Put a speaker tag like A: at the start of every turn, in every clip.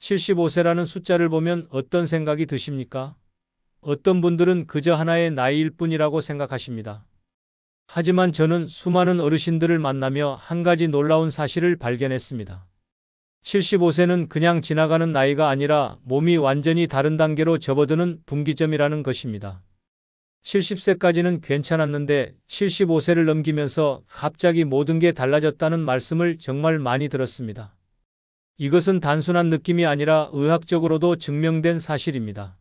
A: 75세라는 숫자를 보면 어떤 생각이 드십니까? 어떤 분들은 그저 하나의 나이일 뿐이라고 생각하십니다. 하지만 저는 수많은 어르신들을 만나며 한 가지 놀라운 사실을 발견했습니다. 75세는 그냥 지나가는 나이가 아니라 몸이 완전히 다른 단계로 접어드는 분기점이라는 것입니다. 70세까지는 괜찮았는데 75세를 넘기면서 갑자기 모든 게 달라졌다는 말씀을 정말 많이 들었습니다. 이것은 단순한 느낌이 아니라 의학적으로도 증명된 사실입니다.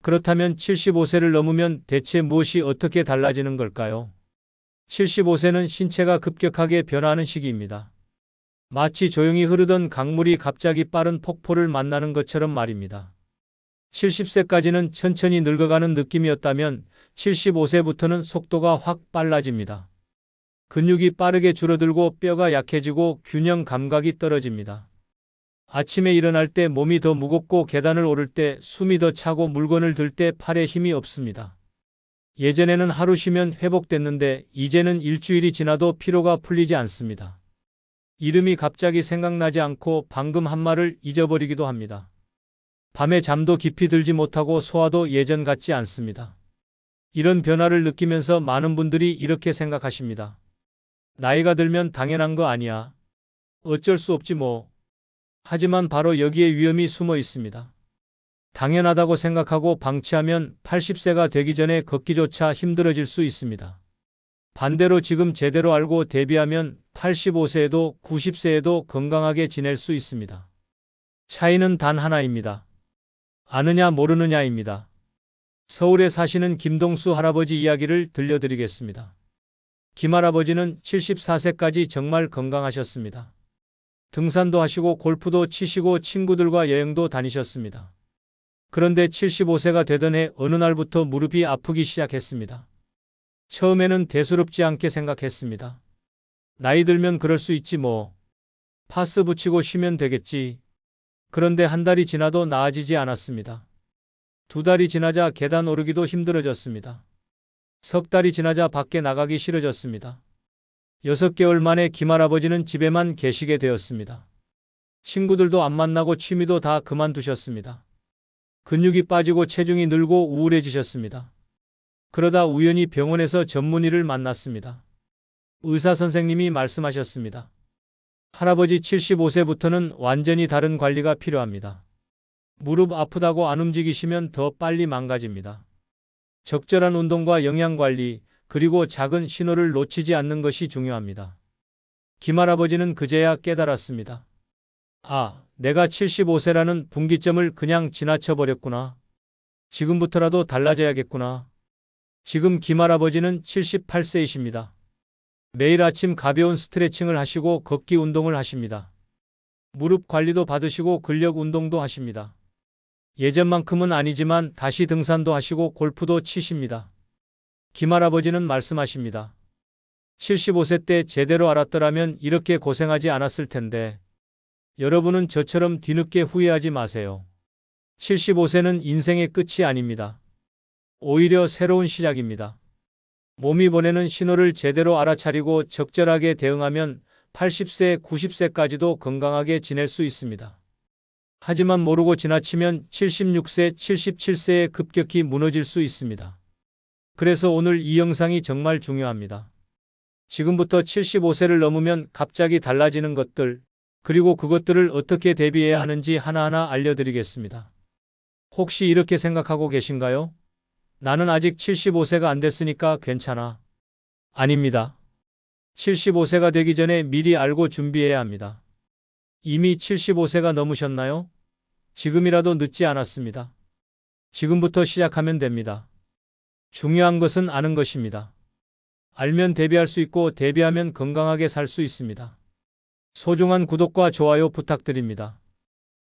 A: 그렇다면 75세를 넘으면 대체 무엇이 어떻게 달라지는 걸까요? 75세는 신체가 급격하게 변화하는 시기입니다. 마치 조용히 흐르던 강물이 갑자기 빠른 폭포를 만나는 것처럼 말입니다. 70세까지는 천천히 늙어가는 느낌이었다면 75세부터는 속도가 확 빨라집니다. 근육이 빠르게 줄어들고 뼈가 약해지고 균형 감각이 떨어집니다. 아침에 일어날 때 몸이 더 무겁고 계단을 오를 때 숨이 더 차고 물건을 들 때 팔에 힘이 없습니다. 예전에는 하루 쉬면 회복됐는데 이제는 일주일이 지나도 피로가 풀리지 않습니다. 이름이 갑자기 생각나지 않고 방금 한 말을 잊어버리기도 합니다. 밤에 잠도 깊이 들지 못하고 소화도 예전 같지 않습니다. 이런 변화를 느끼면서 많은 분들이 이렇게 생각하십니다. 나이가 들면 당연한 거 아니야. 어쩔 수 없지 뭐. 하지만 바로 여기에 위험이 숨어 있습니다. 당연하다고 생각하고 방치하면 80세가 되기 전에 걷기조차 힘들어질 수 있습니다. 반대로 지금 제대로 알고 대비하면 85세에도 90세에도 건강하게 지낼 수 있습니다. 차이는 단 하나입니다. 아느냐 모르느냐입니다. 서울에 사시는 김동수 할아버지 이야기를 들려드리겠습니다. 김할아버지는 74세까지 정말 건강하셨습니다. 등산도 하시고 골프도 치시고 친구들과 여행도 다니셨습니다. 그런데 75세가 되던 해 어느 날부터 무릎이 아프기 시작했습니다. 처음에는 대수롭지 않게 생각했습니다. 나이 들면 그럴 수 있지 뭐. 파스 붙이고 쉬면 되겠지. 그런데 한 달이 지나도 나아지지 않았습니다. 두 달이 지나자 계단 오르기도 힘들어졌습니다. 석 달이 지나자 밖에 나가기 싫어졌습니다. 6개월 만에 김할아버지는 집에만 계시게 되었습니다. 친구들도 안 만나고 취미도 다 그만두셨습니다. 근육이 빠지고 체중이 늘고 우울해지셨습니다. 그러다 우연히 병원에서 전문의를 만났습니다. 의사 선생님이 말씀하셨습니다. 할아버지 75세부터는 완전히 다른 관리가 필요합니다. 무릎 아프다고 안 움직이시면 더 빨리 망가집니다. 적절한 운동과 영양관리, 그리고 작은 신호를 놓치지 않는 것이 중요합니다. 김할아버지는 그제야 깨달았습니다. 아, 내가 75세라는 분기점을 그냥 지나쳐버렸구나. 지금부터라도 달라져야겠구나. 지금 김할아버지는 78세이십니다. 매일 아침 가벼운 스트레칭을 하시고 걷기 운동을 하십니다. 무릎 관리도 받으시고 근력 운동도 하십니다. 예전만큼은 아니지만 다시 등산도 하시고 골프도 치십니다. 김할아버지는 말씀하십니다. 75세 때 제대로 알았더라면 이렇게 고생하지 않았을 텐데. 여러분은 저처럼 뒤늦게 후회하지 마세요. 75세는 인생의 끝이 아닙니다. 오히려 새로운 시작입니다. 몸이 보내는 신호를 제대로 알아차리고 적절하게 대응하면 80세, 90세까지도 건강하게 지낼 수 있습니다. 하지만 모르고 지나치면 76세, 77세에 급격히 무너질 수 있습니다. 그래서 오늘 이 영상이 정말 중요합니다. 지금부터 75세를 넘으면 갑자기 달라지는 것들, 그리고 그것들을 어떻게 대비해야 하는지 하나하나 알려드리겠습니다. 혹시 이렇게 생각하고 계신가요? 나는 아직 75세가 안 됐으니까 괜찮아. 아닙니다. 75세가 되기 전에 미리 알고 준비해야 합니다. 이미 75세가 넘으셨나요? 지금이라도 늦지 않았습니다. 지금부터 시작하면 됩니다. 중요한 것은 아는 것입니다. 알면 대비할 수 있고 대비하면 건강하게 살 수 있습니다. 소중한 구독과 좋아요 부탁드립니다.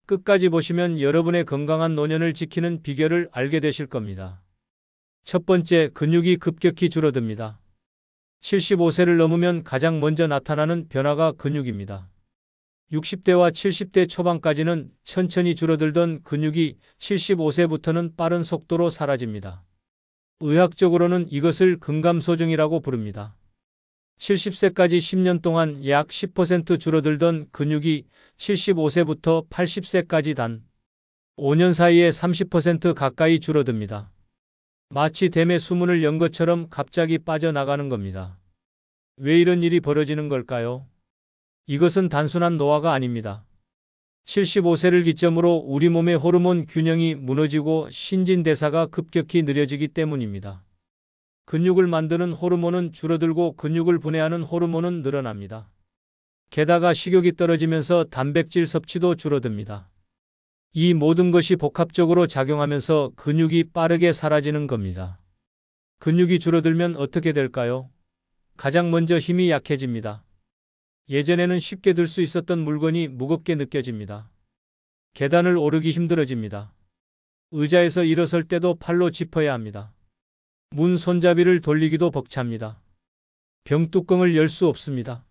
A: 끝까지 보시면 여러분의 건강한 노년을 지키는 비결을 알게 되실 겁니다. 첫 번째, 근육이 급격히 줄어듭니다. 75세를 넘으면 가장 먼저 나타나는 변화가 근육입니다. 60대와 70대 초반까지는 천천히 줄어들던 근육이 75세부터는 빠른 속도로 사라집니다. 의학적으로는 이것을 근감소증이라고 부릅니다. 70세까지 10년 동안 약 10% 줄어들던 근육이 75세부터 80세까지 단 5년 사이에 30% 가까이 줄어듭니다. 마치 댐에 수문을 연 것처럼 갑자기 빠져나가는 겁니다. 왜 이런 일이 벌어지는 걸까요? 이것은 단순한 노화가 아닙니다. 75세를 기점으로 우리 몸의 호르몬 균형이 무너지고 신진대사가 급격히 느려지기 때문입니다. 근육을 만드는 호르몬은 줄어들고 근육을 분해하는 호르몬은 늘어납니다. 게다가 식욕이 떨어지면서 단백질 섭취도 줄어듭니다. 이 모든 것이 복합적으로 작용하면서 근육이 빠르게 사라지는 겁니다. 근육이 줄어들면 어떻게 될까요? 가장 먼저 힘이 약해집니다. 예전에는 쉽게 들 수 있었던 물건이 무겁게 느껴집니다. 계단을 오르기 힘들어집니다. 의자에서 일어설 때도 팔로 짚어야 합니다. 문 손잡이를 돌리기도 벅찹니다. 병뚜껑을 열 수 없습니다.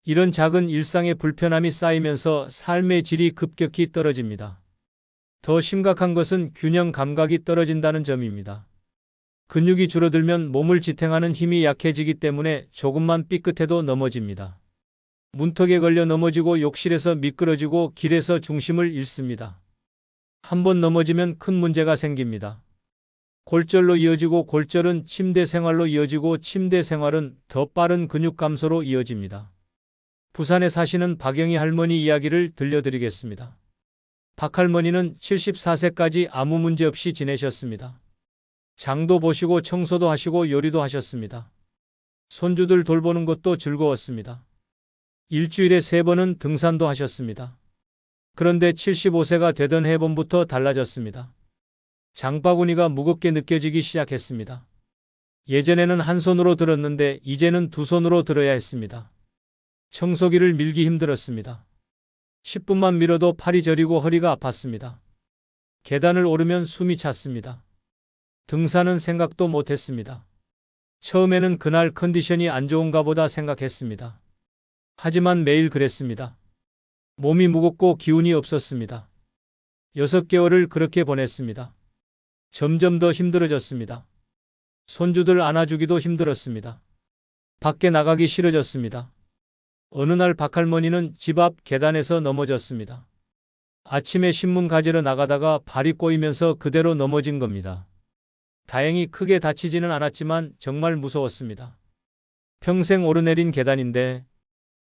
A: 이런 작은 일상의 불편함이 쌓이면서 삶의 질이 급격히 떨어집니다. 더 심각한 것은 균형 감각이 떨어진다는 점입니다. 근육이 줄어들면 몸을 지탱하는 힘이 약해지기 때문에 조금만 삐끗해도 넘어집니다. 문턱에 걸려 넘어지고 욕실에서 미끄러지고 길에서 중심을 잃습니다. 한번 넘어지면 큰 문제가 생깁니다. 골절로 이어지고 골절은 침대 생활로 이어지고 침대 생활은 더 빠른 근육 감소로 이어집니다. 부산에 사시는 박영희 할머니 이야기를 들려드리겠습니다. 박 할머니는 74세까지 아무 문제 없이 지내셨습니다. 장도 보시고 청소도 하시고 요리도 하셨습니다. 손주들 돌보는 것도 즐거웠습니다. 일주일에 3번은 등산도 하셨습니다. 그런데 75세가 되던 해봄부터 달라졌습니다. 장바구니가 무겁게 느껴지기 시작했습니다. 예전에는 한 손으로 들었는데 이제는 2손으로 들어야 했습니다. 청소기를 밀기 힘들었습니다. 10분만 밀어도 팔이 저리고 허리가 아팠습니다. 계단을 오르면 숨이 찼습니다. 등산은 생각도 못했습니다. 처음에는 그날 컨디션이 안 좋은가 보다 생각했습니다. 하지만 매일 그랬습니다. 몸이 무겁고 기운이 없었습니다. 6개월을 그렇게 보냈습니다. 점점 더 힘들어졌습니다. 손주들 안아주기도 힘들었습니다. 밖에 나가기 싫어졌습니다. 어느 날 박할머니는 집 앞 계단에서 넘어졌습니다. 아침에 신문 가지러 나가다가 발이 꼬이면서 그대로 넘어진 겁니다. 다행히 크게 다치지는 않았지만 정말 무서웠습니다. 평생 오르내린 계단인데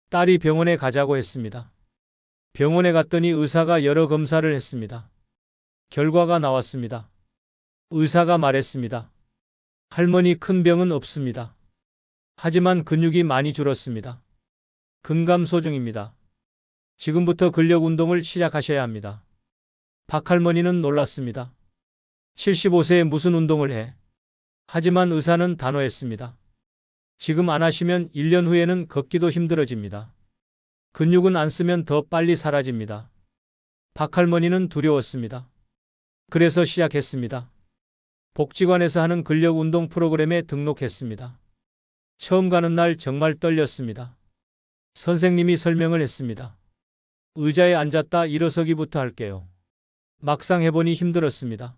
A: 딸이 병원에 가자고 했습니다. 병원에 갔더니 의사가 여러 검사를 했습니다. 결과가 나왔습니다. 의사가 말했습니다. 할머니 큰 병은 없습니다. 하지만 근육이 많이 줄었습니다. 근감소 중입니다. 지금부터 근력 운동을 시작하셔야 합니다. 박 할머니는 놀랐습니다. 75세에 무슨 운동을 해? 하지만 의사는 단호했습니다. 지금 안 하시면 1년 후에는 걷기도 힘들어집니다. 근육은 안 쓰면 더 빨리 사라집니다. 박 할머니는 두려웠습니다. 그래서 시작했습니다. 복지관에서 하는 근력 운동 프로그램에 등록했습니다. 처음 가는 날 정말 떨렸습니다. 선생님이 설명을 했습니다. 의자에 앉았다 일어서기부터 할게요. 막상 해보니 힘들었습니다.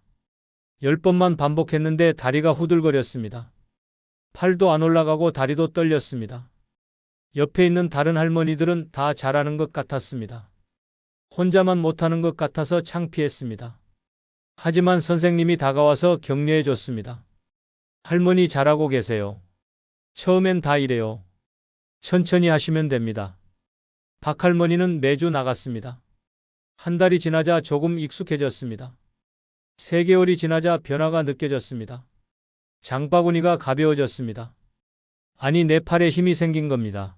A: 10번만 반복했는데 다리가 후들거렸습니다. 팔도 안 올라가고 다리도 떨렸습니다. 옆에 있는 다른 할머니들은 다 잘하는 것 같았습니다. 혼자만 못하는 것 같아서 창피했습니다. 하지만 선생님이 다가와서 격려해 줬습니다. 할머니 잘하고 계세요. 처음엔 다 이래요. 천천히 하시면 됩니다. 박 할머니는 매주 나갔습니다. 한 달이 지나자 조금 익숙해졌습니다. 3개월이 지나자 변화가 느껴졌습니다. 장바구니가 가벼워졌습니다. 아니, 내 팔에 힘이 생긴 겁니다.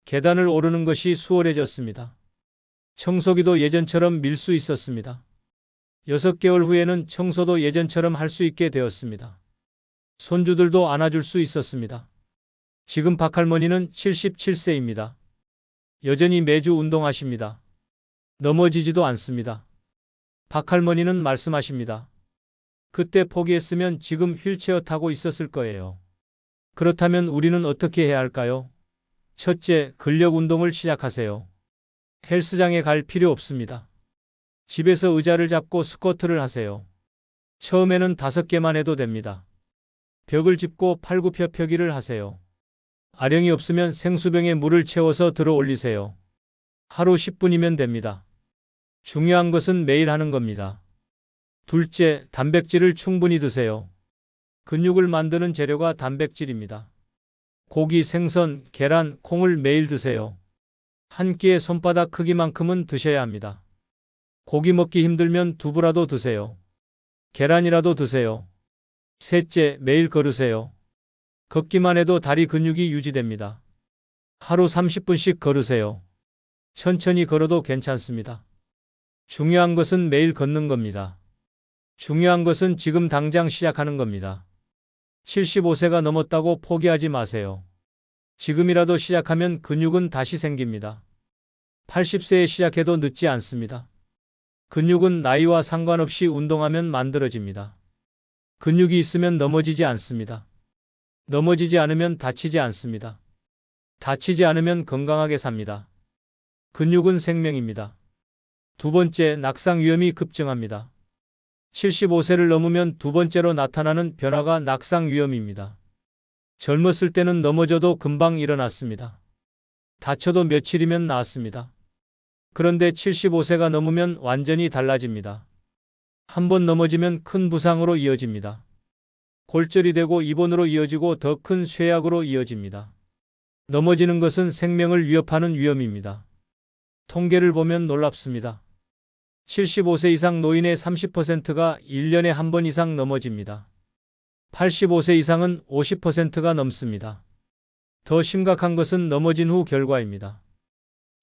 A: 계단을 오르는 것이 수월해졌습니다. 청소기도 예전처럼 밀 수 있었습니다. 6개월 후에는 청소도 예전처럼 할 수 있게 되었습니다. 손주들도 안아줄 수 있었습니다. 지금 박 할머니는 77세입니다. 여전히 매주 운동하십니다. 넘어지지도 않습니다. 박 할머니는 말씀하십니다. 그때 포기했으면 지금 휠체어 타고 있었을 거예요. 그렇다면 우리는 어떻게 해야 할까요? 첫째, 근력 운동을 시작하세요. 헬스장에 갈 필요 없습니다. 집에서 의자를 잡고 스쿼트를 하세요. 처음에는 5개만 해도 됩니다. 벽을 짚고 팔굽혀펴기를 하세요. 아령이 없으면 생수병에 물을 채워서 들어 올리세요. 하루 10분이면 됩니다. 중요한 것은 매일 하는 겁니다. 둘째, 단백질을 충분히 드세요. 근육을 만드는 재료가 단백질입니다. 고기, 생선, 계란, 콩을 매일 드세요. 한 끼에 손바닥 크기만큼은 드셔야 합니다. 고기 먹기 힘들면 두부라도 드세요. 계란이라도 드세요. 셋째, 매일 걸으세요. 걷기만 해도 다리 근육이 유지됩니다. 하루 30분씩 걸으세요. 천천히 걸어도 괜찮습니다. 중요한 것은 매일 걷는 겁니다. 중요한 것은 지금 당장 시작하는 겁니다. 75세가 넘었다고 포기하지 마세요. 지금이라도 시작하면 근육은 다시 생깁니다. 80세에 시작해도 늦지 않습니다. 근육은 나이와 상관없이 운동하면 만들어집니다. 근육이 있으면 넘어지지 않습니다. 넘어지지 않으면 다치지 않습니다. 다치지 않으면 건강하게 삽니다. 근육은 생명입니다. 두 번째, 낙상 위험이 급증합니다. 75세를 넘으면 두 번째로 나타나는 변화가 낙상 위험입니다. 젊었을 때는 넘어져도 금방 일어났습니다. 다쳐도 며칠이면 나았습니다. 그런데 75세가 넘으면 완전히 달라집니다. 한 번 넘어지면 큰 부상으로 이어집니다. 골절이 되고 입원으로 이어지고 더 큰 쇠약으로 이어집니다. 넘어지는 것은 생명을 위협하는 위험입니다. 통계를 보면 놀랍습니다. 75세 이상 노인의 30%가 1년에 한 번 이상 넘어집니다. 85세 이상은 50%가 넘습니다. 더 심각한 것은 넘어진 후 결과입니다.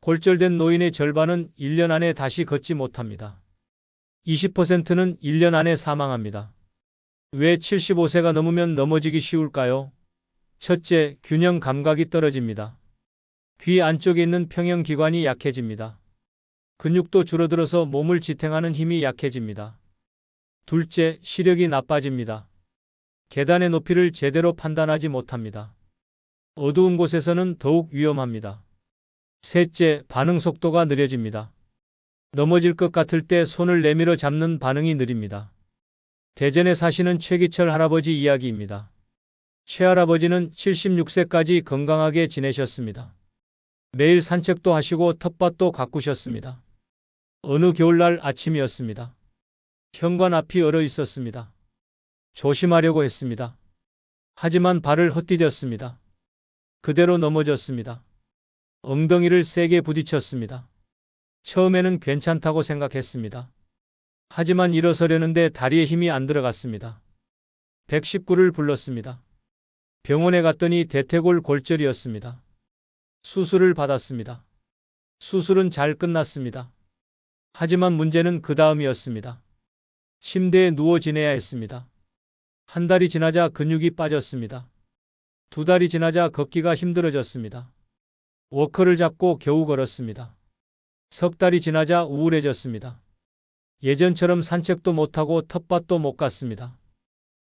A: 골절된 노인의 절반은 1년 안에 다시 걷지 못합니다. 20%는 1년 안에 사망합니다. 왜 75세가 넘으면 넘어지기 쉬울까요? 첫째, 균형 감각이 떨어집니다. 귀 안쪽에 있는 평형기관이 약해집니다. 근육도 줄어들어서 몸을 지탱하는 힘이 약해집니다. 둘째, 시력이 나빠집니다. 계단의 높이를 제대로 판단하지 못합니다. 어두운 곳에서는 더욱 위험합니다. 셋째, 반응 속도가 느려집니다. 넘어질 것 같을 때 손을 내밀어 잡는 반응이 느립니다. 대전에 사시는 최기철 할아버지 이야기입니다. 최할아버지는 76세까지 건강하게 지내셨습니다. 매일 산책도 하시고 텃밭도 가꾸셨습니다. 어느 겨울날 아침이었습니다. 현관 앞이 얼어 있었습니다. 조심하려고 했습니다. 하지만 발을 헛디뎠습니다. 그대로 넘어졌습니다. 엉덩이를 세게 부딪혔습니다. 처음에는 괜찮다고 생각했습니다. 하지만 일어서려는데 다리에 힘이 안 들어갔습니다. 119를 불렀습니다. 병원에 갔더니 대퇴골 골절이었습니다. 수술을 받았습니다. 수술은 잘 끝났습니다. 하지만 문제는 그 다음이었습니다. 침대에 누워 지내야 했습니다. 한 달이 지나자 근육이 빠졌습니다. 두 달이 지나자 걷기가 힘들어졌습니다. 워커를 잡고 겨우 걸었습니다. 석 달이 지나자 우울해졌습니다. 예전처럼 산책도 못하고 텃밭도 못 갔습니다.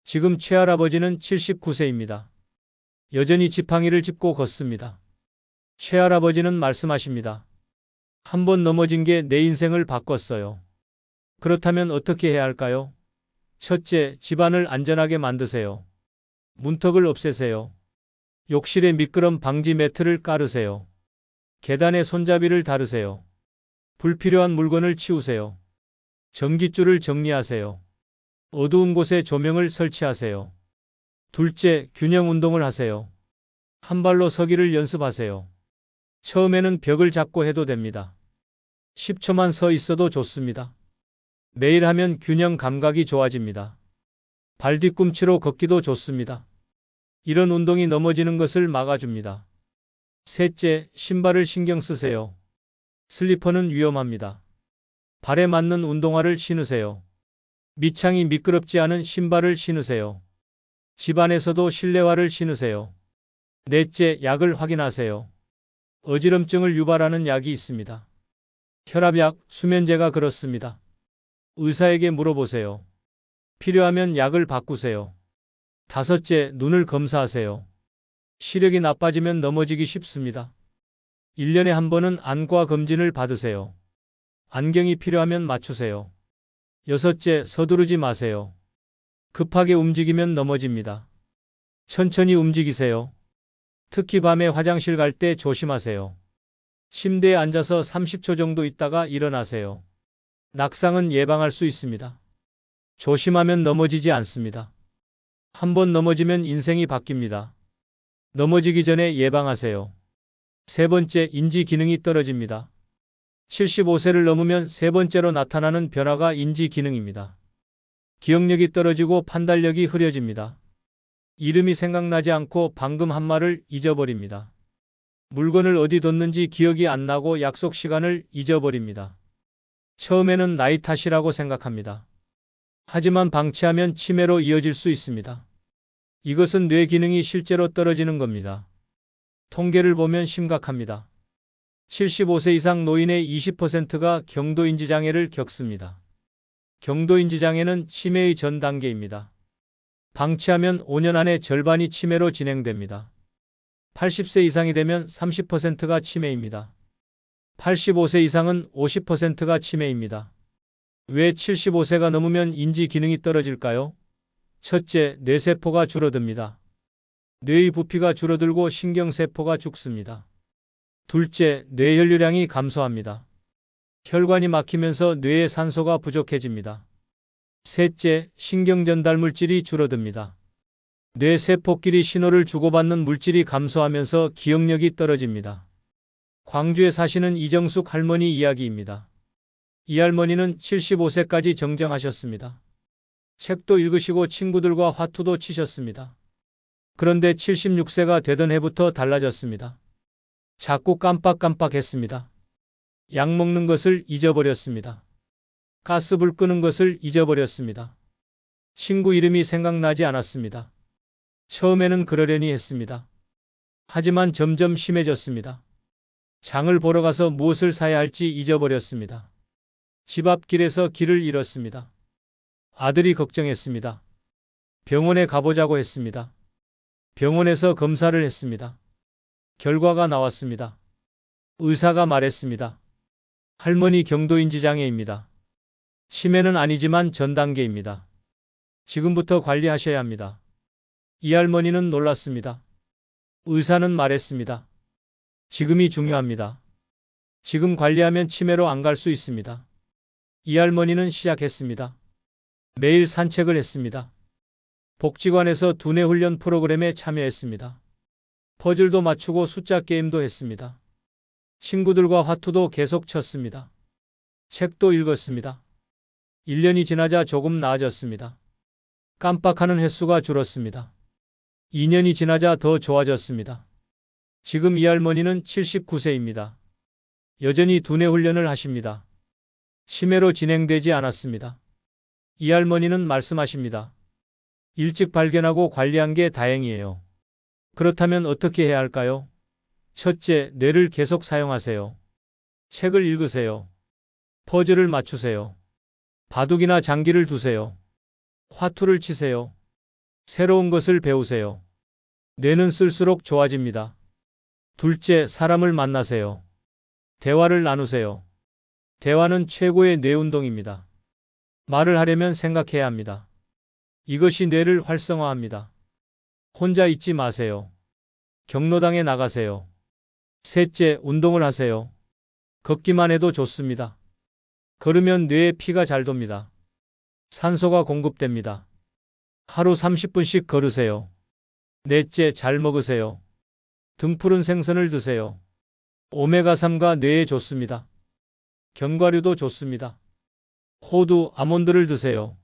A: 지금 최할아버지는 79세입니다. 여전히 지팡이를 짚고 걷습니다. 최할아버지는 말씀하십니다. 한 번 넘어진 게 내 인생을 바꿨어요. 그렇다면 어떻게 해야 할까요? 첫째, 집안을 안전하게 만드세요. 문턱을 없애세요. 욕실에 미끄럼 방지 매트를 깔으세요. 계단에 손잡이를 다루세요. 불필요한 물건을 치우세요. 전깃줄을 정리하세요. 어두운 곳에 조명을 설치하세요. 둘째, 균형 운동을 하세요. 한 발로 서기를 연습하세요. 처음에는 벽을 잡고 해도 됩니다. 10초만 서 있어도 좋습니다. 매일 하면 균형 감각이 좋아집니다. 발 뒤꿈치로 걷기도 좋습니다. 이런 운동이 넘어지는 것을 막아줍니다. 셋째, 신발을 신경 쓰세요. 슬리퍼는 위험합니다. 발에 맞는 운동화를 신으세요. 밑창이 미끄럽지 않은 신발을 신으세요. 집안에서도 실내화를 신으세요. 넷째, 약을 확인하세요. 어지럼증을 유발하는 약이 있습니다. 혈압약, 수면제가 그렇습니다. 의사에게 물어보세요. 필요하면 약을 바꾸세요. 다섯째, 눈을 검사하세요. 시력이 나빠지면 넘어지기 쉽습니다. 1년에 한 번은 안과 검진을 받으세요. 안경이 필요하면 맞추세요. 여섯째, 서두르지 마세요. 급하게 움직이면 넘어집니다. 천천히 움직이세요. 특히 밤에 화장실 갈 때 조심하세요. 침대에 앉아서 30초 정도 있다가 일어나세요. 낙상은 예방할 수 있습니다. 조심하면 넘어지지 않습니다. 한번 넘어지면 인생이 바뀝니다. 넘어지기 전에 예방하세요. 세 번째, 인지 기능이 떨어집니다. 75세를 넘으면 세 번째로 나타나는 변화가 인지 기능입니다. 기억력이 떨어지고 판단력이 흐려집니다. 이름이 생각나지 않고 방금 한 말을 잊어버립니다. 물건을 어디 뒀는지 기억이 안 나고 약속 시간을 잊어버립니다. 처음에는 나이 탓이라고 생각합니다. 하지만 방치하면 치매로 이어질 수 있습니다. 이것은 뇌 기능이 실제로 떨어지는 겁니다. 통계를 보면 심각합니다. 75세 이상 노인의 20%가 경도인지 장애를 겪습니다. 경도인지 장애는 치매의 전 단계입니다. 방치하면 5년 안에 절반이 치매로 진행됩니다. 80세 이상이 되면 30%가 치매입니다. 85세 이상은 50%가 치매입니다. 왜 75세가 넘으면 인지 기능이 떨어질까요? 첫째, 뇌세포가 줄어듭니다. 뇌의 부피가 줄어들고 신경세포가 죽습니다. 둘째, 뇌혈류량이 감소합니다. 혈관이 막히면서 뇌에 산소가 부족해집니다. 셋째, 신경전달 물질이 줄어듭니다. 뇌세포끼리 신호를 주고받는 물질이 감소하면서 기억력이 떨어집니다. 광주에 사시는 이정숙 할머니 이야기입니다. 이 할머니는 75세까지 정정하셨습니다. 책도 읽으시고 친구들과 화투도 치셨습니다. 그런데 76세가 되던 해부터 달라졌습니다. 자꾸 깜빡깜빡했습니다. 약 먹는 것을 잊어버렸습니다. 가스불 끄는 것을 잊어버렸습니다. 친구 이름이 생각나지 않았습니다. 처음에는 그러려니 했습니다. 하지만 점점 심해졌습니다. 장을 보러 가서 무엇을 사야 할지 잊어버렸습니다. 집 앞 길에서 길을 잃었습니다. 아들이 걱정했습니다. 병원에 가보자고 했습니다. 병원에서 검사를 했습니다. 결과가 나왔습니다. 의사가 말했습니다. 할머니 경도인지 장애입니다. 치매는 아니지만 전 단계입니다. 지금부터 관리하셔야 합니다. 이 할머니는 놀랐습니다. 의사는 말했습니다. 지금이 중요합니다. 지금 관리하면 치매로 안 갈 수 있습니다. 이 할머니는 시작했습니다. 매일 산책을 했습니다. 복지관에서 두뇌 훈련 프로그램에 참여했습니다. 퍼즐도 맞추고 숫자 게임도 했습니다. 친구들과 화투도 계속 쳤습니다. 책도 읽었습니다. 1년이 지나자 조금 나아졌습니다. 깜빡하는 횟수가 줄었습니다. 2년이 지나자 더 좋아졌습니다. 지금 이 할머니는 79세입니다. 여전히 두뇌 훈련을 하십니다. 치매로 진행되지 않았습니다. 이 할머니는 말씀하십니다. 일찍 발견하고 관리한 게 다행이에요. 그렇다면 어떻게 해야 할까요? 첫째, 뇌를 계속 사용하세요. 책을 읽으세요. 퍼즐을 맞추세요. 바둑이나 장기를 두세요. 화투를 치세요. 새로운 것을 배우세요. 뇌는 쓸수록 좋아집니다. 둘째, 사람을 만나세요. 대화를 나누세요. 대화는 최고의 뇌 운동입니다. 말을 하려면 생각해야 합니다. 이것이 뇌를 활성화합니다. 혼자 있지 마세요. 경로당에 나가세요. 셋째, 운동을 하세요. 걷기만 해도 좋습니다. 걸으면 뇌에 피가 잘 돕니다. 산소가 공급됩니다. 하루 30분씩 걸으세요. 넷째, 잘 먹으세요. 등푸른 생선을 드세요. 오메가3가 뇌에 좋습니다. 견과류도 좋습니다. 호두, 아몬드를 드세요.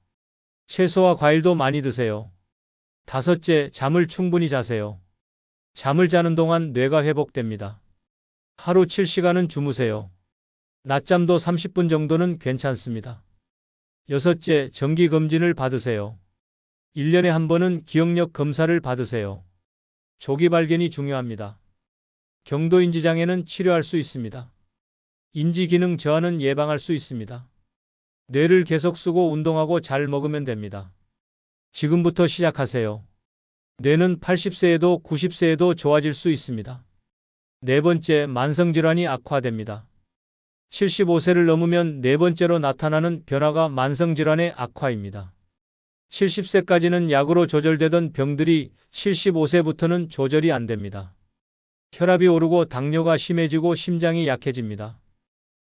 A: 채소와 과일도 많이 드세요. 다섯째, 잠을 충분히 자세요. 잠을 자는 동안 뇌가 회복됩니다. 하루 7시간은 주무세요. 낮잠도 30분 정도는 괜찮습니다. 여섯째, 정기검진을 받으세요. 1년에 한 번은 기억력 검사를 받으세요. 조기 발견이 중요합니다. 경도인지 장애는 치료할 수 있습니다. 인지기능 저하는 예방할 수 있습니다. 뇌를 계속 쓰고 운동하고 잘 먹으면 됩니다. 지금부터 시작하세요. 뇌는 80세에도 90세에도 좋아질 수 있습니다. 네 번째, 만성질환이 악화됩니다. 75세를 넘으면 네 번째로 나타나는 변화가 만성질환의 악화입니다. 70세까지는 약으로 조절되던 병들이 75세부터는 조절이 안 됩니다. 혈압이 오르고 당뇨가 심해지고 심장이 약해집니다.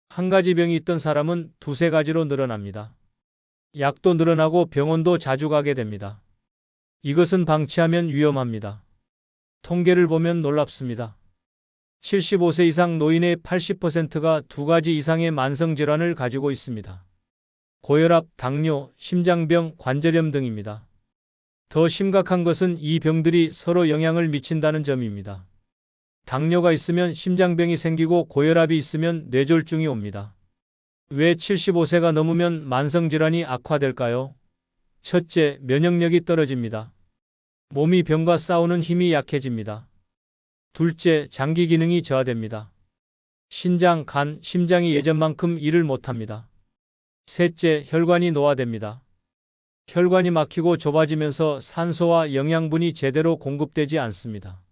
A: 한 가지 병이 있던 사람은 두세 가지로 늘어납니다. 약도 늘어나고 병원도 자주 가게 됩니다. 이것은 방치하면 위험합니다. 통계를 보면 놀랍습니다. 75세 이상 노인의 80%가 두 가지 이상의 만성질환을 가지고 있습니다. 고혈압, 당뇨, 심장병, 관절염 등입니다. 더 심각한 것은 이 병들이 서로 영향을 미친다는 점입니다. 당뇨가 있으면 심장병이 생기고 고혈압이 있으면 뇌졸중이 옵니다. 왜 75세가 넘으면 만성질환이 악화될까요? 첫째, 면역력이 떨어집니다. 몸이 병과 싸우는 힘이 약해집니다. 둘째, 장기 기능이 저하됩니다. 신장, 간, 심장이 예전만큼 일을 못합니다. 셋째, 혈관이 노화됩니다. 혈관이 막히고 좁아지면서 산소와 영양분이 제대로 공급되지 않습니다.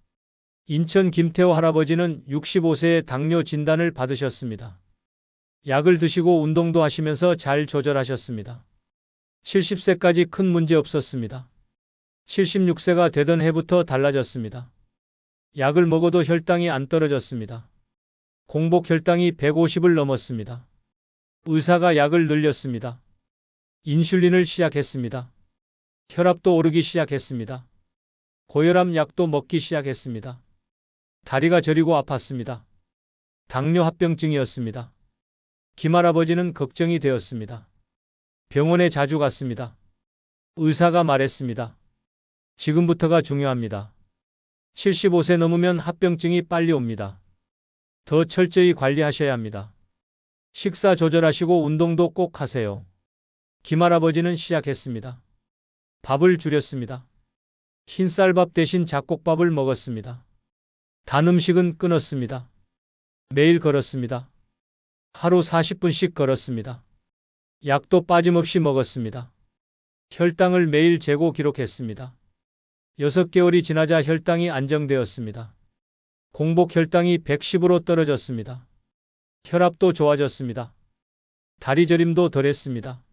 A: 인천 김태호 할아버지는 65세에 당뇨 진단을 받으셨습니다. 약을 드시고 운동도 하시면서 잘 조절하셨습니다. 70세까지 큰 문제 없었습니다. 76세가 되던 해부터 달라졌습니다. 약을 먹어도 혈당이 안 떨어졌습니다. 공복 혈당이 150을 넘었습니다. 의사가 약을 늘렸습니다. 인슐린을 시작했습니다. 혈압도 오르기 시작했습니다. 고혈압 약도 먹기 시작했습니다. 다리가 저리고 아팠습니다. 당뇨 합병증이었습니다. 김할아버지는 걱정이 되었습니다. 병원에 자주 갔습니다. 의사가 말했습니다. 지금부터가 중요합니다. 75세 넘으면 합병증이 빨리 옵니다. 더 철저히 관리하셔야 합니다. 식사 조절하시고 운동도 꼭 하세요. 김할아버지는 시작했습니다. 밥을 줄였습니다. 흰쌀밥 대신 잡곡밥을 먹었습니다. 단 음식은 끊었습니다. 매일 걸었습니다. 하루 40분씩 걸었습니다. 약도 빠짐없이 먹었습니다. 혈당을 매일 재고 기록했습니다. 6개월이 지나자 혈당이 안정되었습니다. 공복 혈당이 110으로 떨어졌습니다. 혈압도 좋아졌습니다. 다리 저림도 덜했습니다.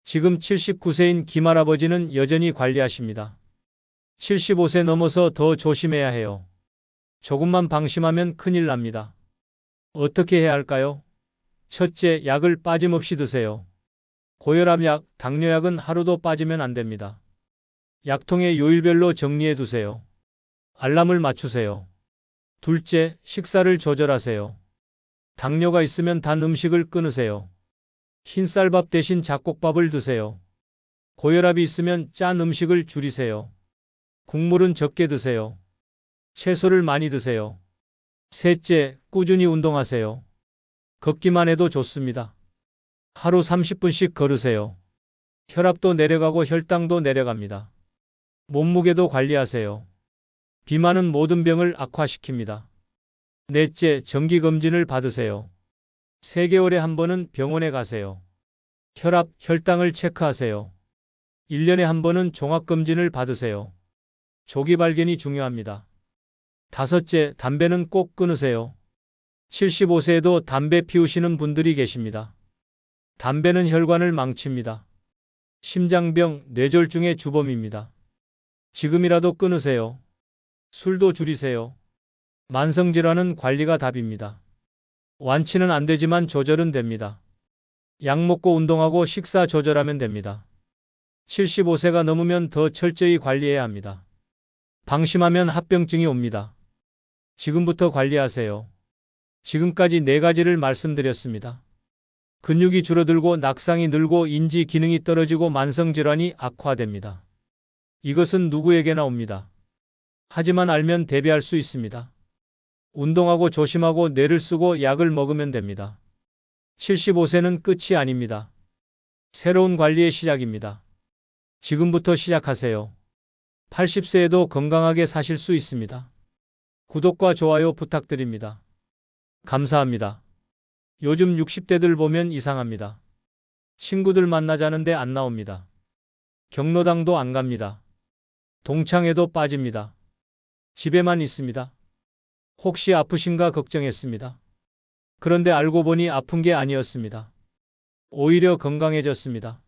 A: 지금 79세인 김할아버지는 여전히 관리하십니다. 75세 넘어서 더 조심해야 해요. 조금만 방심하면 큰일 납니다. 어떻게 해야 할까요? 첫째, 약을 빠짐없이 드세요. 고혈압약, 당뇨약은 하루도 빠지면 안 됩니다. 약통에 요일별로 정리해 두세요. 알람을 맞추세요. 둘째, 식사를 조절하세요. 당뇨가 있으면 단 음식을 끊으세요. 흰쌀밥 대신 잡곡밥을 드세요. 고혈압이 있으면 짠 음식을 줄이세요. 국물은 적게 드세요. 채소를 많이 드세요. 셋째, 꾸준히 운동하세요. 걷기만 해도 좋습니다. 하루 30분씩 걸으세요. 혈압도 내려가고 혈당도 내려갑니다. 몸무게도 관리하세요. 비만은 모든 병을 악화시킵니다. 넷째, 정기검진을 받으세요. 3개월에 한 번은 병원에 가세요. 혈압, 혈당을 체크하세요. 1년에 한 번은 종합검진을 받으세요. 조기 발견이 중요합니다. 다섯째, 담배는 꼭 끊으세요. 75세에도 담배 피우시는 분들이 계십니다. 담배는 혈관을 망칩니다. 심장병, 뇌졸중의 주범입니다. 지금이라도 끊으세요. 술도 줄이세요. 만성질환은 관리가 답입니다. 완치는 안 되지만 조절은 됩니다. 약 먹고 운동하고 식사 조절하면 됩니다. 75세가 넘으면 더 철저히 관리해야 합니다. 방심하면 합병증이 옵니다. 지금부터 관리하세요. 지금까지 4가지를 말씀드렸습니다. 근육이 줄어들고 낙상이 늘고 인지 기능이 떨어지고 만성질환이 악화됩니다. 이것은 누구에게나 옵니다. 하지만 알면 대비할 수 있습니다. 운동하고 조심하고 뇌를 쓰고 약을 먹으면 됩니다. 75세는 끝이 아닙니다. 새로운 관리의 시작입니다. 지금부터 시작하세요. 80세에도 건강하게 사실 수 있습니다. 구독과 좋아요 부탁드립니다. 감사합니다. 요즘 60대들 보면 이상합니다. 친구들 만나자는데 안 나옵니다. 경로당도 안 갑니다. 동창회도 빠집니다. 집에만 있습니다. 혹시 아프신가 걱정했습니다. 그런데 알고 보니 아픈 게 아니었습니다. 오히려 건강해졌습니다.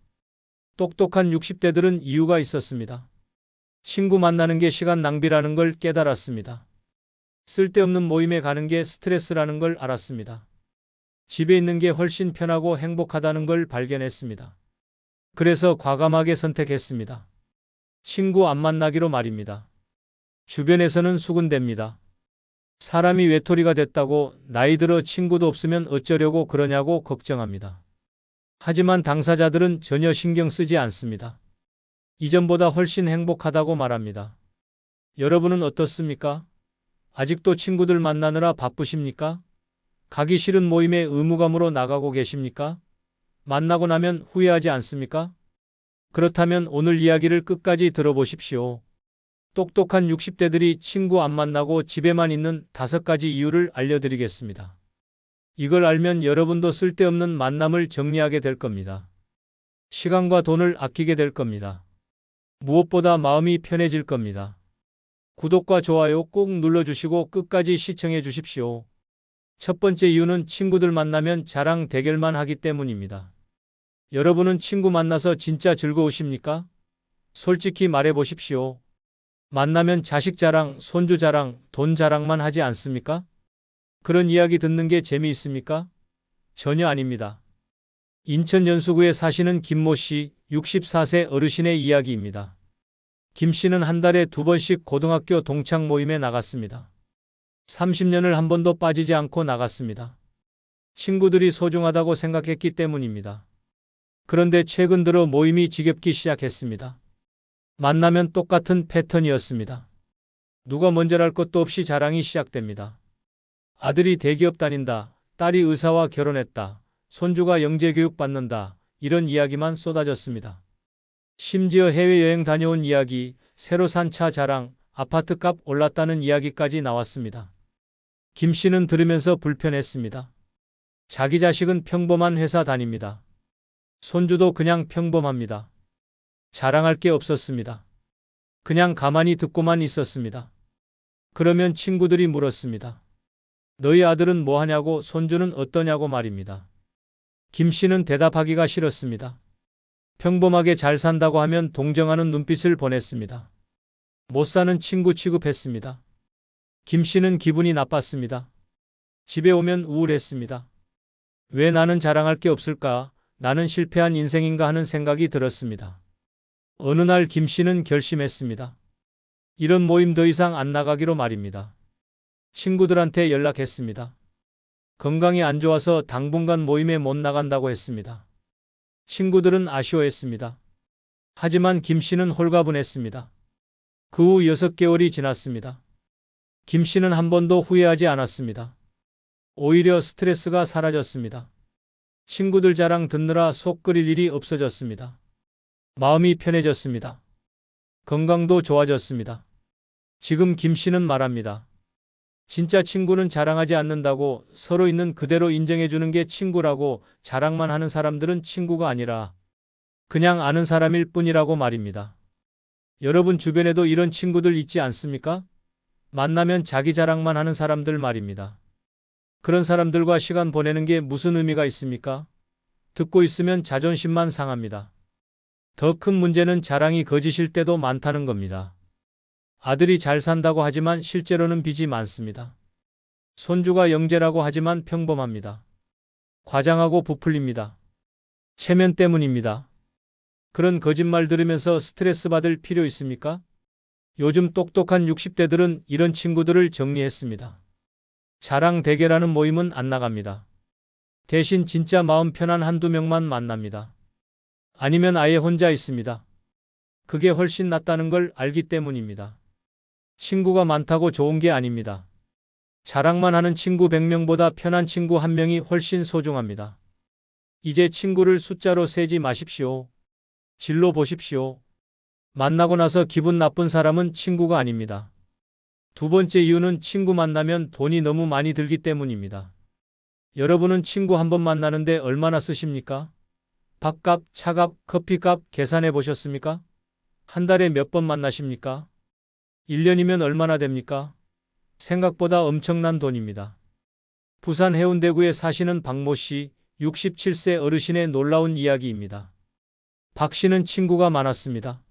A: 똑똑한 60대들은 이유가 있었습니다. 친구 만나는 게 시간 낭비라는 걸 깨달았습니다. 쓸데없는 모임에 가는 게 스트레스라는 걸 알았습니다. 집에 있는 게 훨씬 편하고 행복하다는 걸 발견했습니다. 그래서 과감하게 선택했습니다. 친구 안 만나기로 말입니다. 주변에서는 수군댑니다. 사람이 외톨이가 됐다고 나이 들어 친구도 없으면 어쩌려고 그러냐고 걱정합니다. 하지만 당사자들은 전혀 신경 쓰지 않습니다. 이전보다 훨씬 행복하다고 말합니다. 여러분은 어떻습니까? 아직도 친구들 만나느라 바쁘십니까? 가기 싫은 모임에 의무감으로 나가고 계십니까? 만나고 나면 후회하지 않습니까? 그렇다면 오늘 이야기를 끝까지 들어보십시오. 똑똑한 60대들이 친구 안 만나고 집에만 있는 5가지 이유를 알려드리겠습니다. 이걸 알면 여러분도 쓸데없는 만남을 정리하게 될 겁니다. 시간과 돈을 아끼게 될 겁니다. 무엇보다 마음이 편해질 겁니다. 구독과 좋아요 꼭 눌러주시고 끝까지 시청해 주십시오. 첫 번째 이유는 친구들 만나면 자랑 대결만 하기 때문입니다. 여러분은 친구 만나서 진짜 즐거우십니까? 솔직히 말해 보십시오. 만나면 자식 자랑, 손주 자랑, 돈 자랑만 하지 않습니까? 그런 이야기 듣는 게 재미있습니까? 전혀 아닙니다. 인천 연수구에 사시는 김모 씨, 64세 어르신의 이야기입니다. 김 씨는 한 달에 2번씩 고등학교 동창 모임에 나갔습니다. 30년을 한 번도 빠지지 않고 나갔습니다. 친구들이 소중하다고 생각했기 때문입니다. 그런데 최근 들어 모임이 지겹기 시작했습니다. 만나면 똑같은 패턴이었습니다. 누가 먼저랄 것도 없이 자랑이 시작됩니다. 아들이 대기업 다닌다, 딸이 의사와 결혼했다, 손주가 영재교육 받는다, 이런 이야기만 쏟아졌습니다. 심지어 해외여행 다녀온 이야기, 새로 산 차 자랑, 아파트값 올랐다는 이야기까지 나왔습니다. 김 씨는 들으면서 불편했습니다. 자기 자식은 평범한 회사 다닙니다. 손주도 그냥 평범합니다. 자랑할 게 없었습니다. 그냥 가만히 듣고만 있었습니다. 그러면 친구들이 물었습니다. 너희 아들은 뭐 하냐고, 손주는 어떠냐고 말입니다. 김 씨는 대답하기가 싫었습니다. 평범하게 잘 산다고 하면 동정하는 눈빛을 보냈습니다. 못 사는 친구 취급했습니다. 김 씨는 기분이 나빴습니다. 집에 오면 우울했습니다. 왜 나는 자랑할 게 없을까? 나는 실패한 인생인가 하는 생각이 들었습니다. 어느 날 김 씨는 결심했습니다. 이런 모임 더 이상 안 나가기로 말입니다. 친구들한테 연락했습니다. 건강이 안 좋아서 당분간 모임에 못 나간다고 했습니다. 친구들은 아쉬워했습니다. 하지만 김 씨는 홀가분했습니다. 그 후 6개월이 지났습니다. 김 씨는 한 번도 후회하지 않았습니다. 오히려 스트레스가 사라졌습니다. 친구들 자랑 듣느라 속 끓일 일이 없어졌습니다. 마음이 편해졌습니다. 건강도 좋아졌습니다. 지금 김 씨는 말합니다. 진짜 친구는 자랑하지 않는다고, 서로 있는 그대로 인정해주는 게 친구라고. 자랑만 하는 사람들은 친구가 아니라 그냥 아는 사람일 뿐이라고 말입니다. 여러분 주변에도 이런 친구들 있지 않습니까? 만나면 자기 자랑만 하는 사람들 말입니다. 그런 사람들과 시간 보내는 게 무슨 의미가 있습니까? 듣고 있으면 자존심만 상합니다. 더 큰 문제는 자랑이 거짓일 때도 많다는 겁니다. 아들이 잘 산다고 하지만 실제로는 빚이 많습니다. 손주가 영재라고 하지만 평범합니다. 과장하고 부풀립니다. 체면 때문입니다. 그런 거짓말 들으면서 스트레스 받을 필요 있습니까? 요즘 똑똑한 60대들은 이런 친구들을 정리했습니다. 자랑 대결하는 모임은 안 나갑니다. 대신 진짜 마음 편한 한두 명만 만납니다. 아니면 아예 혼자 있습니다. 그게 훨씬 낫다는 걸 알기 때문입니다. 친구가 많다고 좋은 게 아닙니다. 자랑만 하는 친구 100명보다 편한 친구 1명이 훨씬 소중합니다. 이제 친구를 숫자로 세지 마십시오. 질로 보십시오. 만나고 나서 기분 나쁜 사람은 친구가 아닙니다. 두 번째 이유는 친구 만나면 돈이 너무 많이 들기 때문입니다. 여러분은 친구 한 번 만나는데 얼마나 쓰십니까? 밥값, 차값, 커피값 계산해 보셨습니까? 한 달에 몇 번 만나십니까? 1년이면 얼마나 됩니까? 생각보다 엄청난 돈입니다. 부산 해운대구에 사시는 박모 씨, 67세 어르신의 놀라운 이야기입니다. 박 씨는 친구가 많았습니다.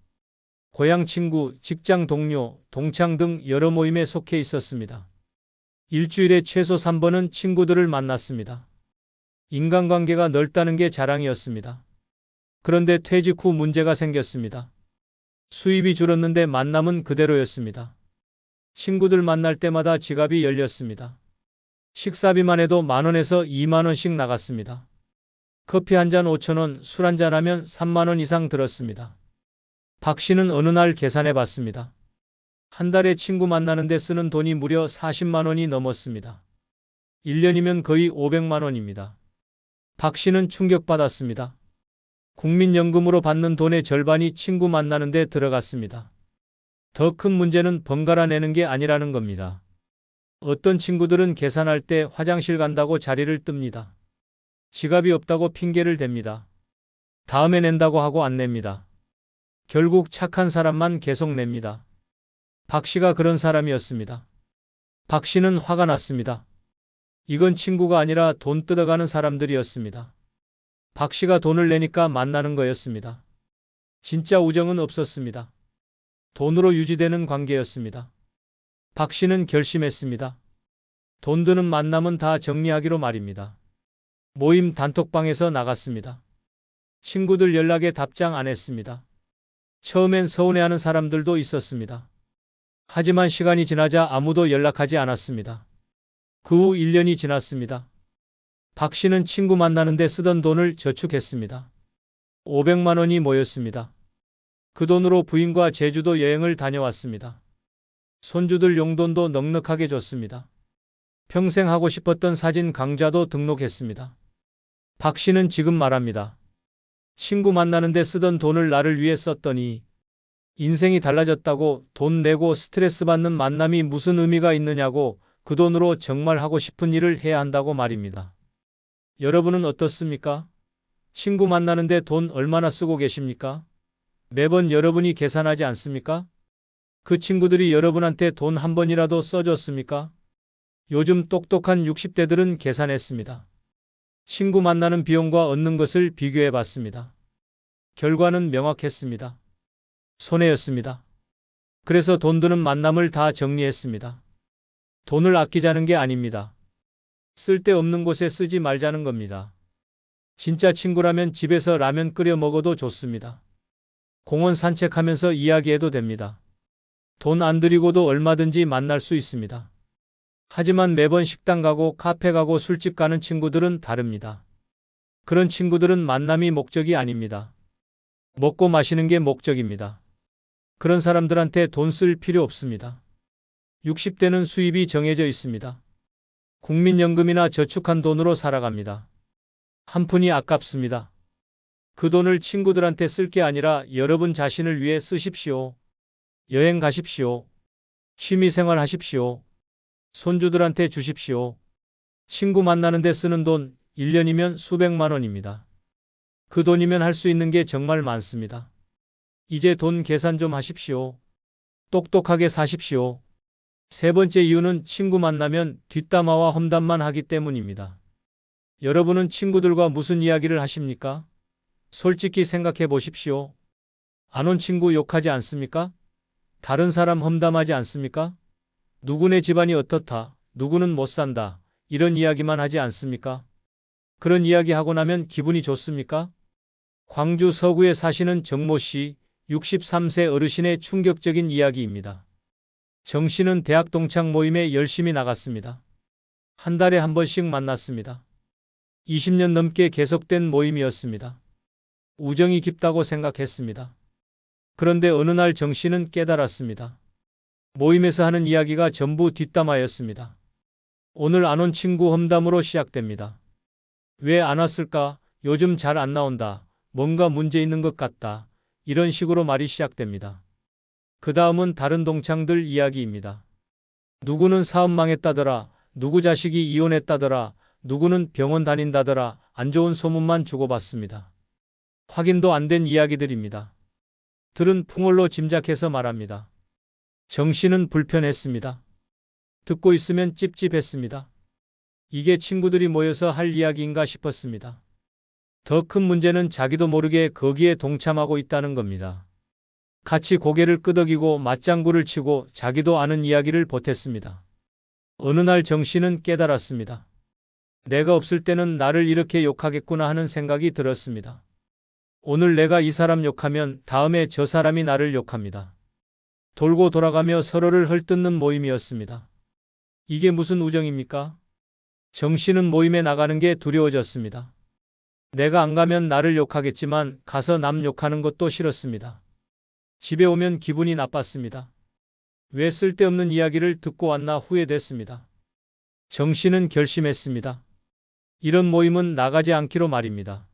A: 고향 친구, 직장 동료, 동창 등 여러 모임에 속해 있었습니다. 일주일에 최소 3번은 친구들을 만났습니다. 인간관계가 넓다는 게 자랑이었습니다. 그런데 퇴직 후 문제가 생겼습니다. 수입이 줄었는데 만남은 그대로였습니다. 친구들 만날 때마다 지갑이 열렸습니다. 식사비만 해도 10,000원에서 20,000원씩 나갔습니다. 커피 한 잔 5,000원, 술 한 잔 하면 30,000원 이상 들었습니다. 박 씨는 어느 날 계산해 봤습니다. 한 달에 친구 만나는데 쓰는 돈이 무려 40만 원이 넘었습니다. 1년이면 거의 500만 원입니다. 박 씨는 충격받았습니다. 국민연금으로 받는 돈의 절반이 친구 만나는데 들어갔습니다. 더 큰 문제는 번갈아 내는 게 아니라는 겁니다. 어떤 친구들은 계산할 때 화장실 간다고 자리를 뜹니다. 지갑이 없다고 핑계를 댑니다. 다음에 낸다고 하고 안 냅니다. 결국 착한 사람만 계속 냅니다. 박 씨가 그런 사람이었습니다. 박 씨는 화가 났습니다. 이건 친구가 아니라 돈 뜯어가는 사람들이었습니다. 박 씨가 돈을 내니까 만나는 거였습니다. 진짜 우정은 없었습니다. 돈으로 유지되는 관계였습니다. 박 씨는 결심했습니다. 돈 드는 만남은 다 정리하기로 말입니다. 모임 단톡방에서 나갔습니다. 친구들 연락에 답장 안 했습니다. 처음엔 서운해하는 사람들도 있었습니다. 하지만 시간이 지나자 아무도 연락하지 않았습니다. 그 후 1년이 지났습니다. 박 씨는 친구 만나는데 쓰던 돈을 저축했습니다. 500만 원이 모였습니다. 그 돈으로 부인과 제주도 여행을 다녀왔습니다. 손주들 용돈도 넉넉하게 줬습니다. 평생 하고 싶었던 사진 강좌도 등록했습니다. 박 씨는 지금 말합니다. 친구 만나는데 쓰던 돈을 나를 위해 썼더니 인생이 달라졌다고. 돈 내고 스트레스 받는 만남이 무슨 의미가 있느냐고. 그 돈으로 정말 하고 싶은 일을 해야 한다고 말입니다. 여러분은 어떻습니까? 친구 만나는데 돈 얼마나 쓰고 계십니까? 매번 여러분이 계산하지 않습니까? 그 친구들이 여러분한테 돈 한 번이라도 써줬습니까? 요즘 똑똑한 60대들은 계산했습니다. 친구 만나는 비용과 얻는 것을 비교해 봤습니다. 결과는 명확했습니다. 손해였습니다. 그래서 돈 드는 만남을 다 정리했습니다. 돈을 아끼자는 게 아닙니다. 쓸데없는 곳에 쓰지 말자는 겁니다. 진짜 친구라면 집에서 라면 끓여 먹어도 좋습니다. 공원 산책하면서 이야기해도 됩니다. 돈 안 들이고도 얼마든지 만날 수 있습니다. 하지만 매번 식당 가고 카페 가고 술집 가는 친구들은 다릅니다. 그런 친구들은 만남이 목적이 아닙니다. 먹고 마시는 게 목적입니다. 그런 사람들한테 돈 쓸 필요 없습니다. 60대는 수입이 정해져 있습니다. 국민연금이나 저축한 돈으로 살아갑니다. 한 푼이 아깝습니다. 그 돈을 친구들한테 쓸 게 아니라 여러분 자신을 위해 쓰십시오. 여행 가십시오. 취미생활 하십시오. 손주들한테 주십시오. 친구 만나는데 쓰는 돈 1년이면 수백만 원입니다. 그 돈이면 할 수 있는 게 정말 많습니다. 이제 돈 계산 좀 하십시오. 똑똑하게 사십시오. 세 번째 이유는 친구 만나면 뒷담화와 험담만 하기 때문입니다. 여러분은 친구들과 무슨 이야기를 하십니까? 솔직히 생각해 보십시오. 안 온 친구 욕하지 않습니까? 다른 사람 험담하지 않습니까? 누구네 집안이 어떻다, 누구는 못 산다, 이런 이야기만 하지 않습니까? 그런 이야기 하고 나면 기분이 좋습니까? 광주 서구에 사시는 정모 씨, 63세 어르신의 충격적인 이야기입니다. 정 씨는 대학 동창 모임에 열심히 나갔습니다. 한 달에 한 번씩 만났습니다. 20년 넘게 계속된 모임이었습니다. 우정이 깊다고 생각했습니다. 그런데 어느 날 정 씨는 깨달았습니다. 모임에서 하는 이야기가 전부 뒷담화였습니다. 오늘 안 온 친구 험담으로 시작됩니다. 왜 안 왔을까? 요즘 잘 안 나온다. 뭔가 문제 있는 것 같다. 이런 식으로 말이 시작됩니다. 그 다음은 다른 동창들 이야기입니다. 누구는 사업 망했다더라. 누구 자식이 이혼했다더라. 누구는 병원 다닌다더라. 안 좋은 소문만 주고받습니다. 확인도 안 된 이야기들입니다. 들은 풍월로 짐작해서 말합니다. 정 씨는 불편했습니다. 듣고 있으면 찝찝했습니다. 이게 친구들이 모여서 할 이야기인가 싶었습니다. 더 큰 문제는 자기도 모르게 거기에 동참하고 있다는 겁니다. 같이 고개를 끄덕이고 맞장구를 치고 자기도 아는 이야기를 보탰습니다. 어느 날 정 씨는 깨달았습니다. 내가 없을 때는 나를 이렇게 욕하겠구나 하는 생각이 들었습니다. 오늘 내가 이 사람 욕하면 다음에 저 사람이 나를 욕합니다. 돌고 돌아가며 서로를 헐뜯는 모임이었습니다. 이게 무슨 우정입니까? 정 씨는 모임에 나가는 게 두려워졌습니다. 내가 안 가면 나를 욕하겠지만 가서 남 욕하는 것도 싫었습니다. 집에 오면 기분이 나빴습니다. 왜 쓸데없는 이야기를 듣고 왔나 후회됐습니다. 정 씨는 결심했습니다. 이런 모임은 나가지 않기로 말입니다.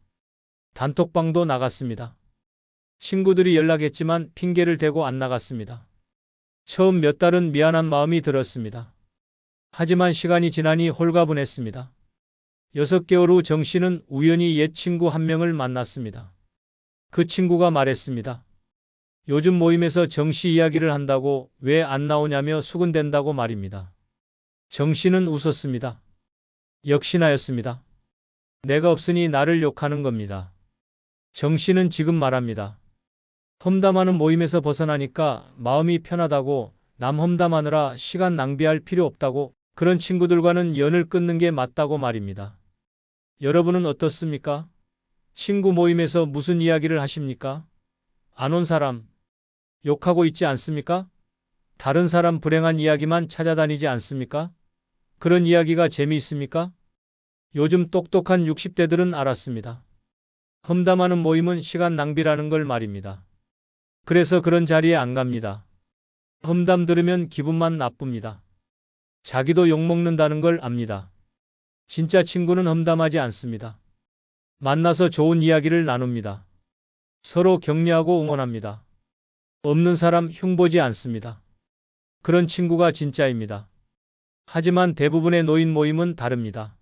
A: 단톡방도 나갔습니다. 친구들이 연락했지만 핑계를 대고 안 나갔습니다. 처음 몇 달은 미안한 마음이 들었습니다. 하지만 시간이 지나니 홀가분했습니다. 6개월 후 정 씨는 우연히 옛 친구 한 명을 만났습니다. 그 친구가 말했습니다. 요즘 모임에서 정 씨 이야기를 한다고 왜 안 나오냐며 수군댄다고 말입니다. 정 씨는 웃었습니다. 역시나였습니다. 내가 없으니 나를 욕하는 겁니다. 정 씨는 지금 말합니다. 험담하는 모임에서 벗어나니까 마음이 편하다고, 남 험담하느라 시간 낭비할 필요 없다고, 그런 친구들과는 연을 끊는 게 맞다고 말입니다. 여러분은 어떻습니까? 친구 모임에서 무슨 이야기를 하십니까? 안 온 사람 욕하고 있지 않습니까? 다른 사람 불행한 이야기만 찾아다니지 않습니까? 그런 이야기가 재미있습니까? 요즘 똑똑한 60대들은 알았습니다. 험담하는 모임은 시간 낭비라는 걸 말입니다. 그래서 그런 자리에 안 갑니다. 험담 들으면 기분만 나쁩니다. 자기도 욕먹는다는 걸 압니다. 진짜 친구는 험담하지 않습니다. 만나서 좋은 이야기를 나눕니다. 서로 격려하고 응원합니다. 없는 사람 흉보지 않습니다. 그런 친구가 진짜입니다. 하지만 대부분의 노인 모임은 다릅니다.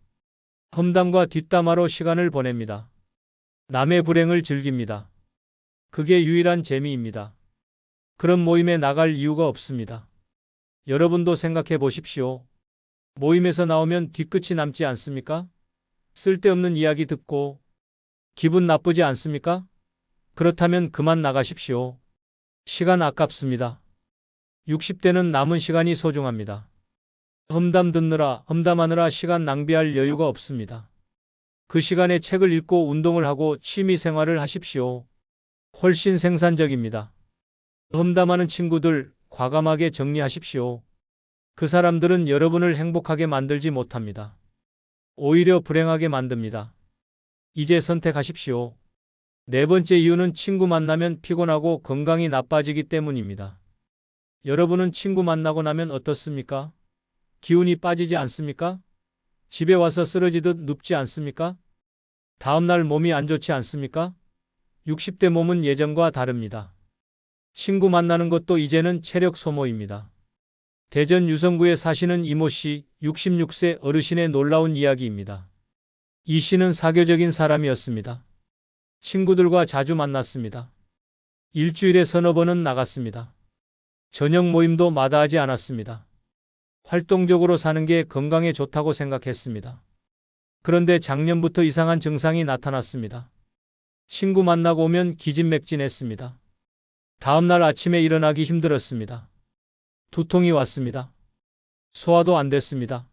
A: 험담과 뒷담화로 시간을 보냅니다. 남의 불행을 즐깁니다. 그게 유일한 재미입니다. 그런 모임에 나갈 이유가 없습니다. 여러분도 생각해 보십시오. 모임에서 나오면 뒤끝이 남지 않습니까? 쓸데없는 이야기 듣고 기분 나쁘지 않습니까? 그렇다면 그만 나가십시오. 시간 아깝습니다. 60대는 남은 시간이 소중합니다. 험담 듣느라, 험담하느라 시간 낭비할 여유가 없습니다. 그 시간에 책을 읽고 운동을 하고 취미 생활을 하십시오. 훨씬 생산적입니다. 험담하는 친구들 과감하게 정리하십시오. 그 사람들은 여러분을 행복하게 만들지 못합니다. 오히려 불행하게 만듭니다. 이제 선택하십시오. 네 번째 이유는 친구 만나면 피곤하고 건강이 나빠지기 때문입니다. 여러분은 친구 만나고 나면 어떻습니까? 기운이 빠지지 않습니까? 집에 와서 쓰러지듯 눕지 않습니까? 다음날 몸이 안 좋지 않습니까? 60대 몸은 예전과 다릅니다. 친구 만나는 것도 이제는 체력 소모입니다. 대전 유성구에 사시는 이모 씨, 66세 어르신의 놀라운 이야기입니다. 이 씨는 사교적인 사람이었습니다. 친구들과 자주 만났습니다. 일주일에 서너 번은 나갔습니다. 저녁 모임도 마다하지 않았습니다. 활동적으로 사는 게 건강에 좋다고 생각했습니다. 그런데 작년부터 이상한 증상이 나타났습니다. 친구 만나고 오면 기진맥진했습니다. 다음날 아침에 일어나기 힘들었습니다. 두통이 왔습니다. 소화도 안 됐습니다.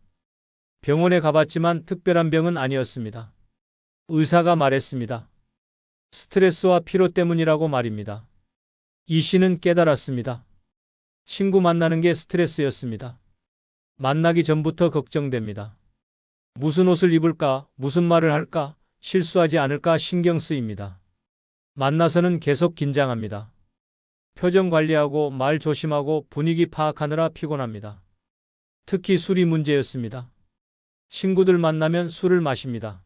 A: 병원에 가봤지만 특별한 병은 아니었습니다. 의사가 말했습니다. 스트레스와 피로 때문이라고 말입니다. 이 씨는 깨달았습니다. 친구 만나는 게 스트레스였습니다. 만나기 전부터 걱정됩니다. 무슨 옷을 입을까, 무슨 말을 할까, 실수하지 않을까 신경 쓰입니다. 만나서는 계속 긴장합니다. 표정 관리하고 말 조심하고 분위기 파악하느라 피곤합니다. 특히 술이 문제였습니다. 친구들 만나면 술을 마십니다.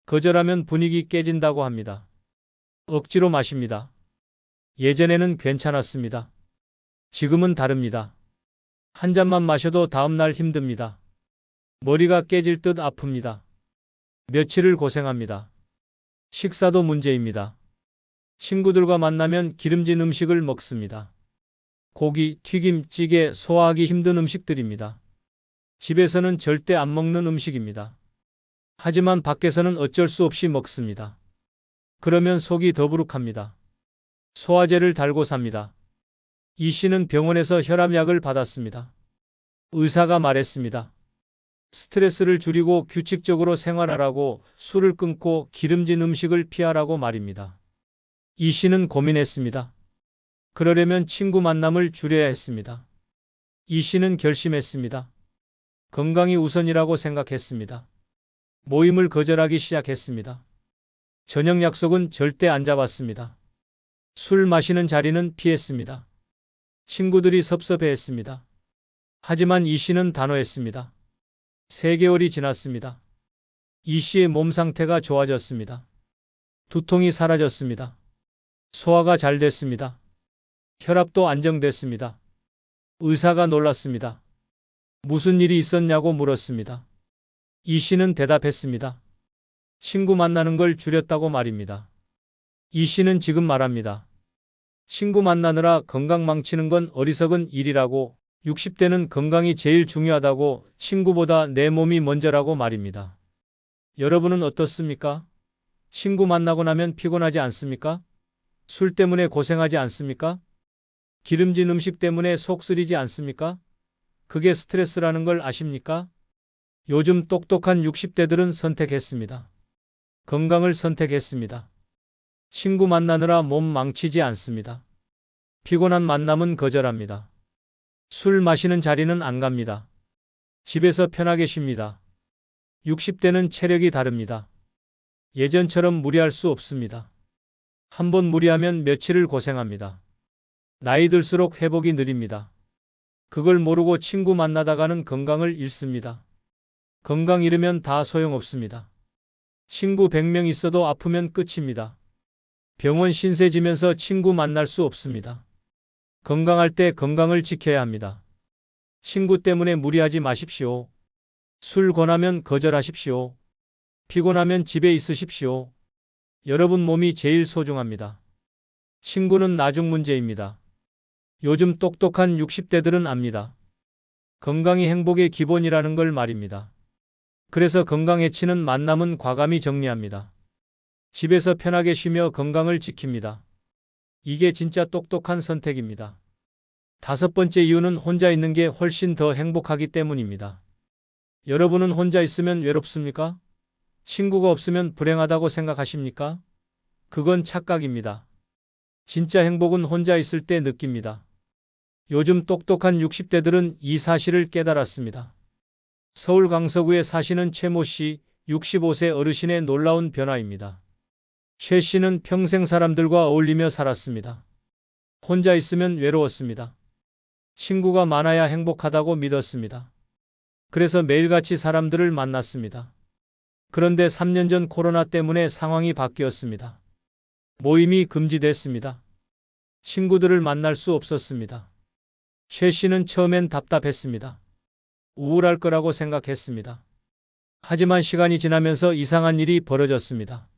A: 거절하면 분위기 깨진다고 합니다. 억지로 마십니다. 예전에는 괜찮았습니다. 지금은 다릅니다. 한 잔만 마셔도 다음날 힘듭니다. 머리가 깨질 듯 아픕니다. 며칠을 고생합니다. 식사도 문제입니다. 친구들과 만나면 기름진 음식을 먹습니다. 고기, 튀김, 찌개, 소화하기 힘든 음식들입니다. 집에서는 절대 안 먹는 음식입니다. 하지만 밖에서는 어쩔 수 없이 먹습니다. 그러면 속이 더부룩합니다. 소화제를 달고 삽니다. 이 씨는 병원에서 혈압약을 받았습니다. 의사가 말했습니다. 스트레스를 줄이고 규칙적으로 생활하라고, 술을 끊고 기름진 음식을 피하라고 말입니다. 이 씨는 고민했습니다. 그러려면 친구 만남을 줄여야 했습니다. 이 씨는 결심했습니다. 건강이 우선이라고 생각했습니다. 모임을 거절하기 시작했습니다. 저녁 약속은 절대 안 잡았습니다. 술 마시는 자리는 피했습니다. 친구들이 섭섭해했습니다. 하지만 이 씨는 단호했습니다. 3개월이 지났습니다. 이 씨의 몸 상태가 좋아졌습니다. 두통이 사라졌습니다. 소화가 잘 됐습니다. 혈압도 안정됐습니다. 의사가 놀랐습니다. 무슨 일이 있었냐고 물었습니다. 이 씨는 대답했습니다. 친구 만나는 걸 줄였다고 말입니다. 이 씨는 지금 말합니다. 친구 만나느라 건강 망치는 건 어리석은 일이라고, 60대는 건강이 제일 중요하다고, 친구보다 내 몸이 먼저라고 말입니다. 여러분은 어떻습니까? 친구 만나고 나면 피곤하지 않습니까? 술 때문에 고생하지 않습니까? 기름진 음식 때문에 속 쓰리지 않습니까? 그게 스트레스라는 걸 아십니까? 요즘 똑똑한 60대들은 선택했습니다. 건강을 선택했습니다. 친구 만나느라 몸 망치지 않습니다. 피곤한 만남은 거절합니다. 술 마시는 자리는 안 갑니다. 집에서 편하게 쉽니다. 60대는 체력이 다릅니다. 예전처럼 무리할 수 없습니다. 한번 무리하면 며칠을 고생합니다. 나이 들수록 회복이 느립니다. 그걸 모르고 친구 만나다가는 건강을 잃습니다. 건강 잃으면 다 소용없습니다. 친구 100명 있어도 아프면 끝입니다. 병원 신세 지면서 친구 만날 수 없습니다. 건강할 때 건강을 지켜야 합니다. 친구 때문에 무리하지 마십시오. 술 권하면 거절하십시오. 피곤하면 집에 있으십시오. 여러분 몸이 제일 소중합니다. 친구는 나중 문제입니다. 요즘 똑똑한 60대들은 압니다. 건강이 행복의 기본이라는 걸 말입니다. 그래서 건강 해치는 만남은 과감히 정리합니다. 집에서 편하게 쉬며 건강을 지킵니다. 이게 진짜 똑똑한 선택입니다. 5번째 이유는 혼자 있는 게 훨씬 더 행복하기 때문입니다. 여러분은 혼자 있으면 외롭습니까? 친구가 없으면 불행하다고 생각하십니까? 그건 착각입니다. 진짜 행복은 혼자 있을 때 느낍니다. 요즘 똑똑한 60대들은 이 사실을 깨달았습니다. 서울 강서구에 사시는 최모 씨, 65세 어르신의 놀라운 변화입니다. 최 씨는 평생 사람들과 어울리며 살았습니다. 혼자 있으면 외로웠습니다. 친구가 많아야 행복하다고 믿었습니다. 그래서 매일같이 사람들을 만났습니다. 그런데 3년 전 코로나 때문에 상황이 바뀌었습니다. 모임이 금지됐습니다. 친구들을 만날 수 없었습니다. 최 씨는 처음엔 답답했습니다. 우울할 거라고 생각했습니다. 하지만 시간이 지나면서 이상한 일이 벌어졌습니다.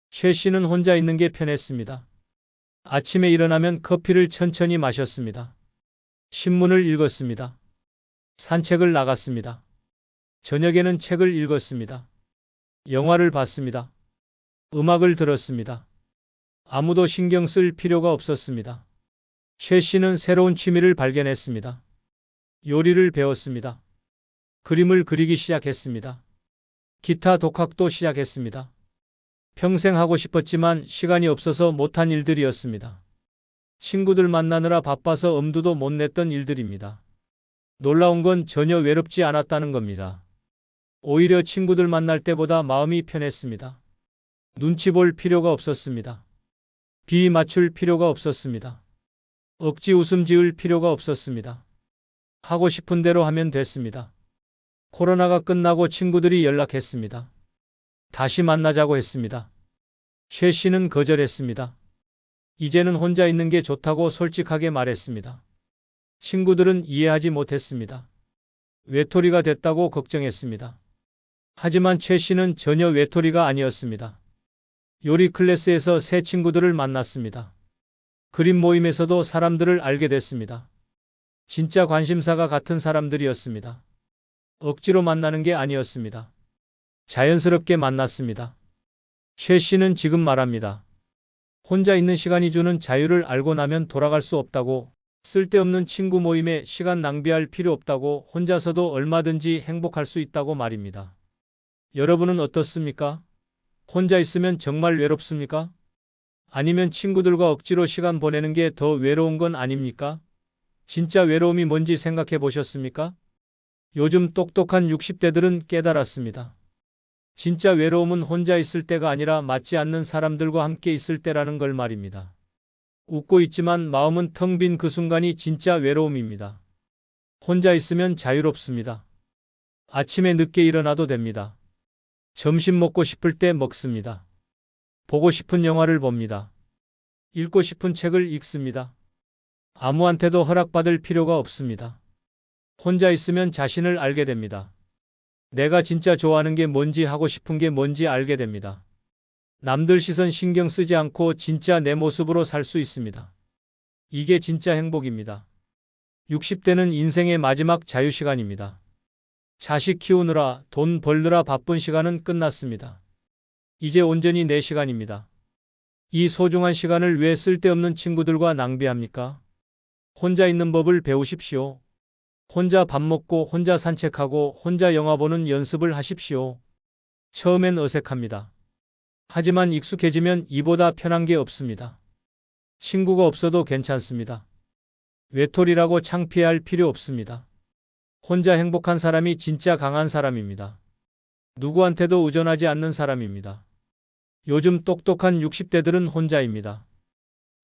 A: 최 씨는 혼자 있는 게 편했습니다. 아침에 일어나면 커피를 천천히 마셨습니다. 신문을 읽었습니다. 산책을 나갔습니다. 저녁에는 책을 읽었습니다. 영화를 봤습니다. 음악을 들었습니다. 아무도 신경 쓸 필요가 없었습니다. 최 씨는 새로운 취미를 발견했습니다. 요리를 배웠습니다. 그림을 그리기 시작했습니다. 기타 독학도 시작했습니다. 평생 하고 싶었지만 시간이 없어서 못한 일들이었습니다. 친구들 만나느라 바빠서 엄두도 못 냈던 일들입니다. 놀라운 건 전혀 외롭지 않았다는 겁니다. 오히려 친구들 만날 때보다 마음이 편했습니다. 눈치 볼 필요가 없었습니다. 비 맞출 필요가 없었습니다. 억지 웃음 지을 필요가 없었습니다. 하고 싶은 대로 하면 됐습니다. 코로나가 끝나고 친구들이 연락했습니다. 다시 만나자고 했습니다. 최 씨는 거절했습니다. 이제는 혼자 있는 게 좋다고 솔직하게 말했습니다. 친구들은 이해하지 못했습니다. 외톨이가 됐다고 걱정했습니다. 하지만 최 씨는 전혀 외톨이가 아니었습니다. 요리 클래스에서 새 친구들을 만났습니다. 그림 모임에서도 사람들을 알게 됐습니다. 진짜 관심사가 같은 사람들이었습니다. 억지로 만나는 게 아니었습니다. 자연스럽게 만났습니다. 최 씨는 지금 말합니다. 혼자 있는 시간이 주는 자유를 알고 나면 돌아갈 수 없다고, 쓸데없는 친구 모임에 시간 낭비할 필요 없다고 혼자서도 얼마든지 행복할 수 있다고 말입니다. 여러분은 어떻습니까? 혼자 있으면 정말 외롭습니까? 아니면 친구들과 억지로 시간 보내는 게 더 외로운 건 아닙니까? 진짜 외로움이 뭔지 생각해 보셨습니까? 요즘 똑똑한 60대들은 깨달았습니다. 진짜 외로움은 혼자 있을 때가 아니라 맞지 않는 사람들과 함께 있을 때라는 걸 말입니다. 웃고 있지만 마음은 텅 빈 그 순간이 진짜 외로움입니다. 혼자 있으면 자유롭습니다. 아침에 늦게 일어나도 됩니다. 점심 먹고 싶을 때 먹습니다. 보고 싶은 영화를 봅니다. 읽고 싶은 책을 읽습니다. 아무한테도 허락받을 필요가 없습니다. 혼자 있으면 자신을 알게 됩니다. 내가 진짜 좋아하는 게 뭔지 하고 싶은 게 뭔지 알게 됩니다. 남들 시선 신경 쓰지 않고 진짜 내 모습으로 살 수 있습니다. 이게 진짜 행복입니다. 60대는 인생의 마지막 자유시간입니다. 자식 키우느라 돈 벌느라 바쁜 시간은 끝났습니다. 이제 온전히 내 시간입니다. 이 소중한 시간을 왜 쓸데없는 친구들과 낭비합니까? 혼자 있는 법을 배우십시오. 혼자 밥 먹고 혼자 산책하고 혼자 영화 보는 연습을 하십시오. 처음엔 어색합니다. 하지만 익숙해지면 이보다 편한 게 없습니다. 친구가 없어도 괜찮습니다. 외톨이라고 창피할 필요 없습니다. 혼자 행복한 사람이 진짜 강한 사람입니다. 누구한테도 의존하지 않는 사람입니다. 요즘 똑똑한 60대들은 혼자입니다.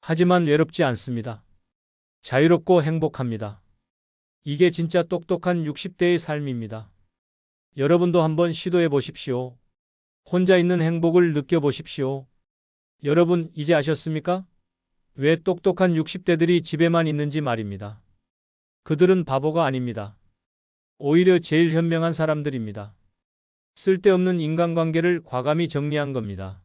A: 하지만 외롭지 않습니다. 자유롭고 행복합니다. 이게 진짜 똑똑한 60대의 삶입니다. 여러분도 한번 시도해 보십시오. 혼자 있는 행복을 느껴보십시오. 여러분, 이제 아셨습니까? 왜 똑똑한 60대들이 집에만 있는지 말입니다. 그들은 바보가 아닙니다. 오히려 제일 현명한 사람들입니다. 쓸데없는 인간관계를 과감히 정리한 겁니다.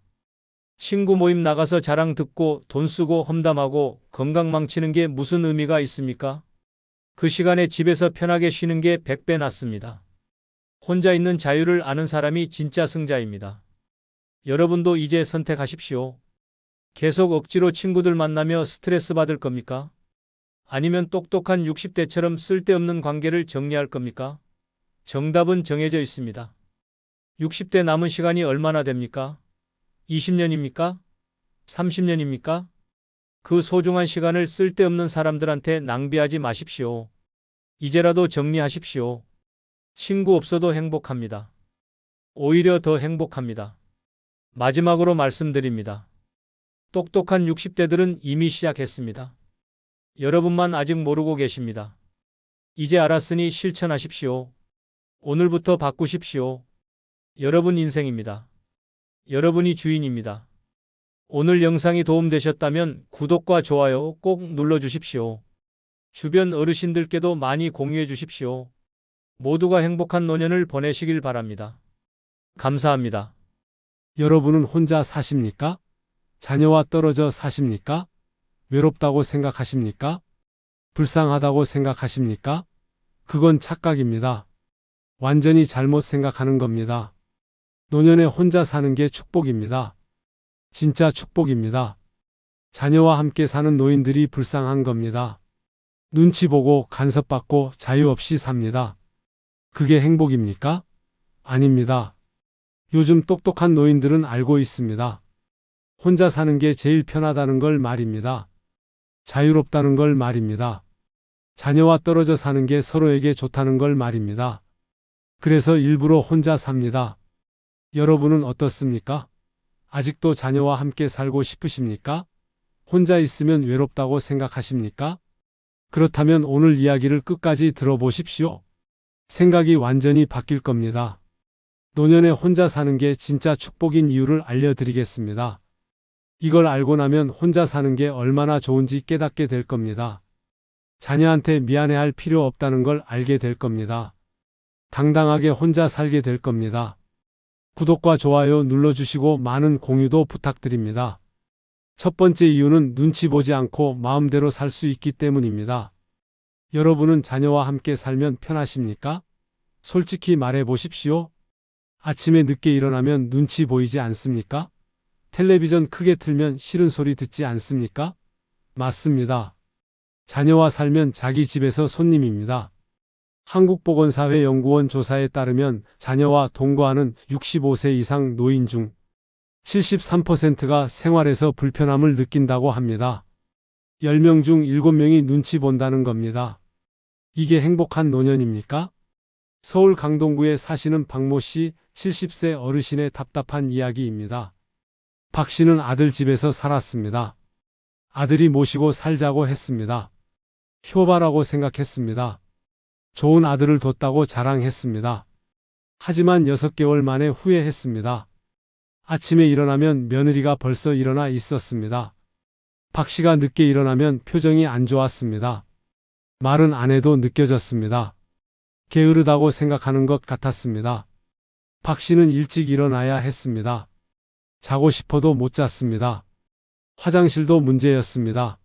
A: 친구 모임 나가서 자랑 듣고 돈 쓰고 험담하고 건강 망치는 게 무슨 의미가 있습니까? 그 시간에 집에서 편하게 쉬는 게 100배 낫습니다. 혼자 있는 자유를 아는 사람이 진짜 승자입니다. 여러분도 이제 선택하십시오. 계속 억지로 친구들 만나며 스트레스 받을 겁니까? 아니면 똑똑한 60대처럼 쓸데없는 관계를 정리할 겁니까? 정답은 정해져 있습니다. 60대 남은 시간이 얼마나 됩니까? 20년입니까? 30년입니까? 그 소중한 시간을 쓸데없는 사람들한테 낭비하지 마십시오. 이제라도 정리하십시오. 친구 없어도 행복합니다. 오히려 더 행복합니다. 마지막으로 말씀드립니다. 똑똑한 60대들은 이미 시작했습니다. 여러분만 아직 모르고 계십니다. 이제 알았으니 실천하십시오. 오늘부터 바꾸십시오. 여러분 인생입니다. 여러분이 주인입니다. 오늘 영상이 도움되셨다면 구독과 좋아요 꼭 눌러주십시오. 주변 어르신들께도 많이 공유해 주십시오. 모두가 행복한 노년을 보내시길 바랍니다. 감사합니다.
B: 여러분은 혼자 사십니까? 자녀와 떨어져 사십니까? 외롭다고 생각하십니까? 불쌍하다고 생각하십니까? 그건 착각입니다. 완전히 잘못 생각하는 겁니다. 노년에 혼자 사는 게 축복입니다. 진짜 축복입니다. 자녀와 함께 사는 노인들이 불쌍한 겁니다. 눈치 보고 간섭받고 자유 없이 삽니다. 그게 행복입니까? 아닙니다. 요즘 똑똑한 노인들은 알고 있습니다. 혼자 사는 게 제일 편하다는 걸 말입니다. 자유롭다는 걸 말입니다. 자녀와 떨어져 사는 게 서로에게 좋다는 걸 말입니다. 그래서 일부러 혼자 삽니다. 여러분은 어떻습니까? 아직도 자녀와 함께 살고 싶으십니까? 혼자 있으면 외롭다고 생각하십니까? 그렇다면 오늘 이야기를 끝까지 들어보십시오. 생각이 완전히 바뀔 겁니다. 노년에 혼자 사는 게 진짜 축복인 이유를 알려드리겠습니다. 이걸 알고 나면 혼자 사는 게 얼마나 좋은지 깨닫게 될 겁니다. 자녀한테 미안해할 필요 없다는 걸 알게 될 겁니다. 당당하게 혼자 살게 될 겁니다. 구독과 좋아요 눌러주시고 많은 공유도 부탁드립니다. 첫 번째 이유는 눈치 보지 않고 마음대로 살 수 있기 때문입니다. 여러분은 자녀와 함께 살면 편하십니까? 솔직히 말해 보십시오. 아침에 늦게 일어나면 눈치 보이지 않습니까? 텔레비전 크게 틀면 싫은 소리 듣지 않습니까? 맞습니다. 자녀와 살면 자기 집에서 손님입니다. 한국보건사회연구원 조사에 따르면 자녀와 동거하는 65세 이상 노인 중 73%가 생활에서 불편함을 느낀다고 합니다. 10명 중 7명이 눈치 본다는 겁니다. 이게 행복한 노년입니까? 서울 강동구에 사시는 박모 씨 70세 어르신의 답답한 이야기입니다. 박 씨는 아들 집에서 살았습니다. 아들이 모시고 살자고 했습니다. 효바라고 생각했습니다. 좋은 아들을 뒀다고 자랑했습니다. 하지만 6개월 만에 후회했습니다. 아침에 일어나면 며느리가 벌써 일어나 있었습니다. 박 씨가 늦게 일어나면 표정이 안 좋았습니다. 말은 안 해도 느껴졌습니다. 게으르다고 생각하는 것 같았습니다. 박 씨는 일찍 일어나야 했습니다. 자고 싶어도 못 잤습니다. 화장실도 문제였습니다.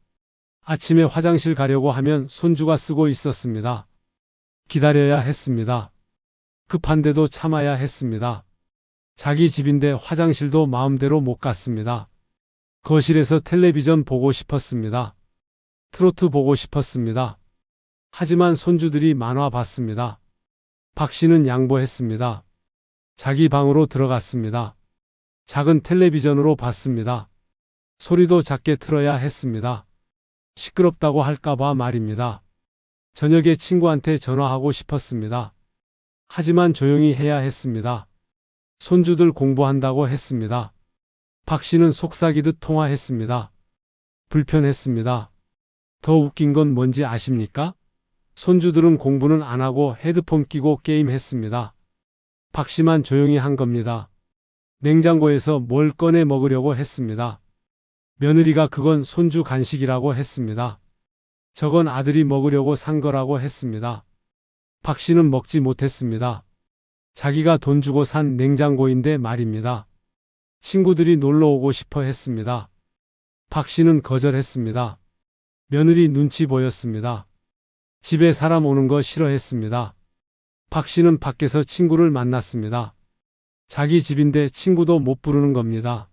B: 아침에 화장실 가려고 하면 손주가 쓰고 있었습니다. 기다려야 했습니다. 급한데도 참아야 했습니다. 자기 집인데 화장실도 마음대로 못 갔습니다. 거실에서 텔레비전 보고 싶었습니다. 트로트 보고 싶었습니다. 하지만 손주들이 만화 봤습니다. 박 씨는 양보했습니다. 자기 방으로 들어갔습니다. 작은 텔레비전으로 봤습니다. 소리도 작게 틀어야 했습니다. 시끄럽다고 할까봐 말입니다. 저녁에 친구한테 전화하고 싶었습니다. 하지만 조용히 해야 했습니다. 손주들 공부한다고 했습니다. 박 씨는 속삭이듯 통화했습니다. 불편했습니다. 더 웃긴 건 뭔지 아십니까? 손주들은 공부는 안 하고 헤드폰 끼고 게임했습니다. 박 씨만 조용히 한 겁니다. 냉장고에서 뭘 꺼내 먹으려고 했습니다. 며느리가 그건 손주 간식이라고 했습니다. 저건 아들이 먹으려고 산 거라고 했습니다. 박 씨는 먹지 못했습니다. 자기가 돈 주고 산 냉장고인데 말입니다. 친구들이 놀러 오고 싶어 했습니다. 박 씨는 거절했습니다. 며느리 눈치 보였습니다. 집에 사람 오는 거 싫어했습니다. 박 씨는 밖에서 친구를 만났습니다. 자기 집인데 친구도 못 부르는 겁니다.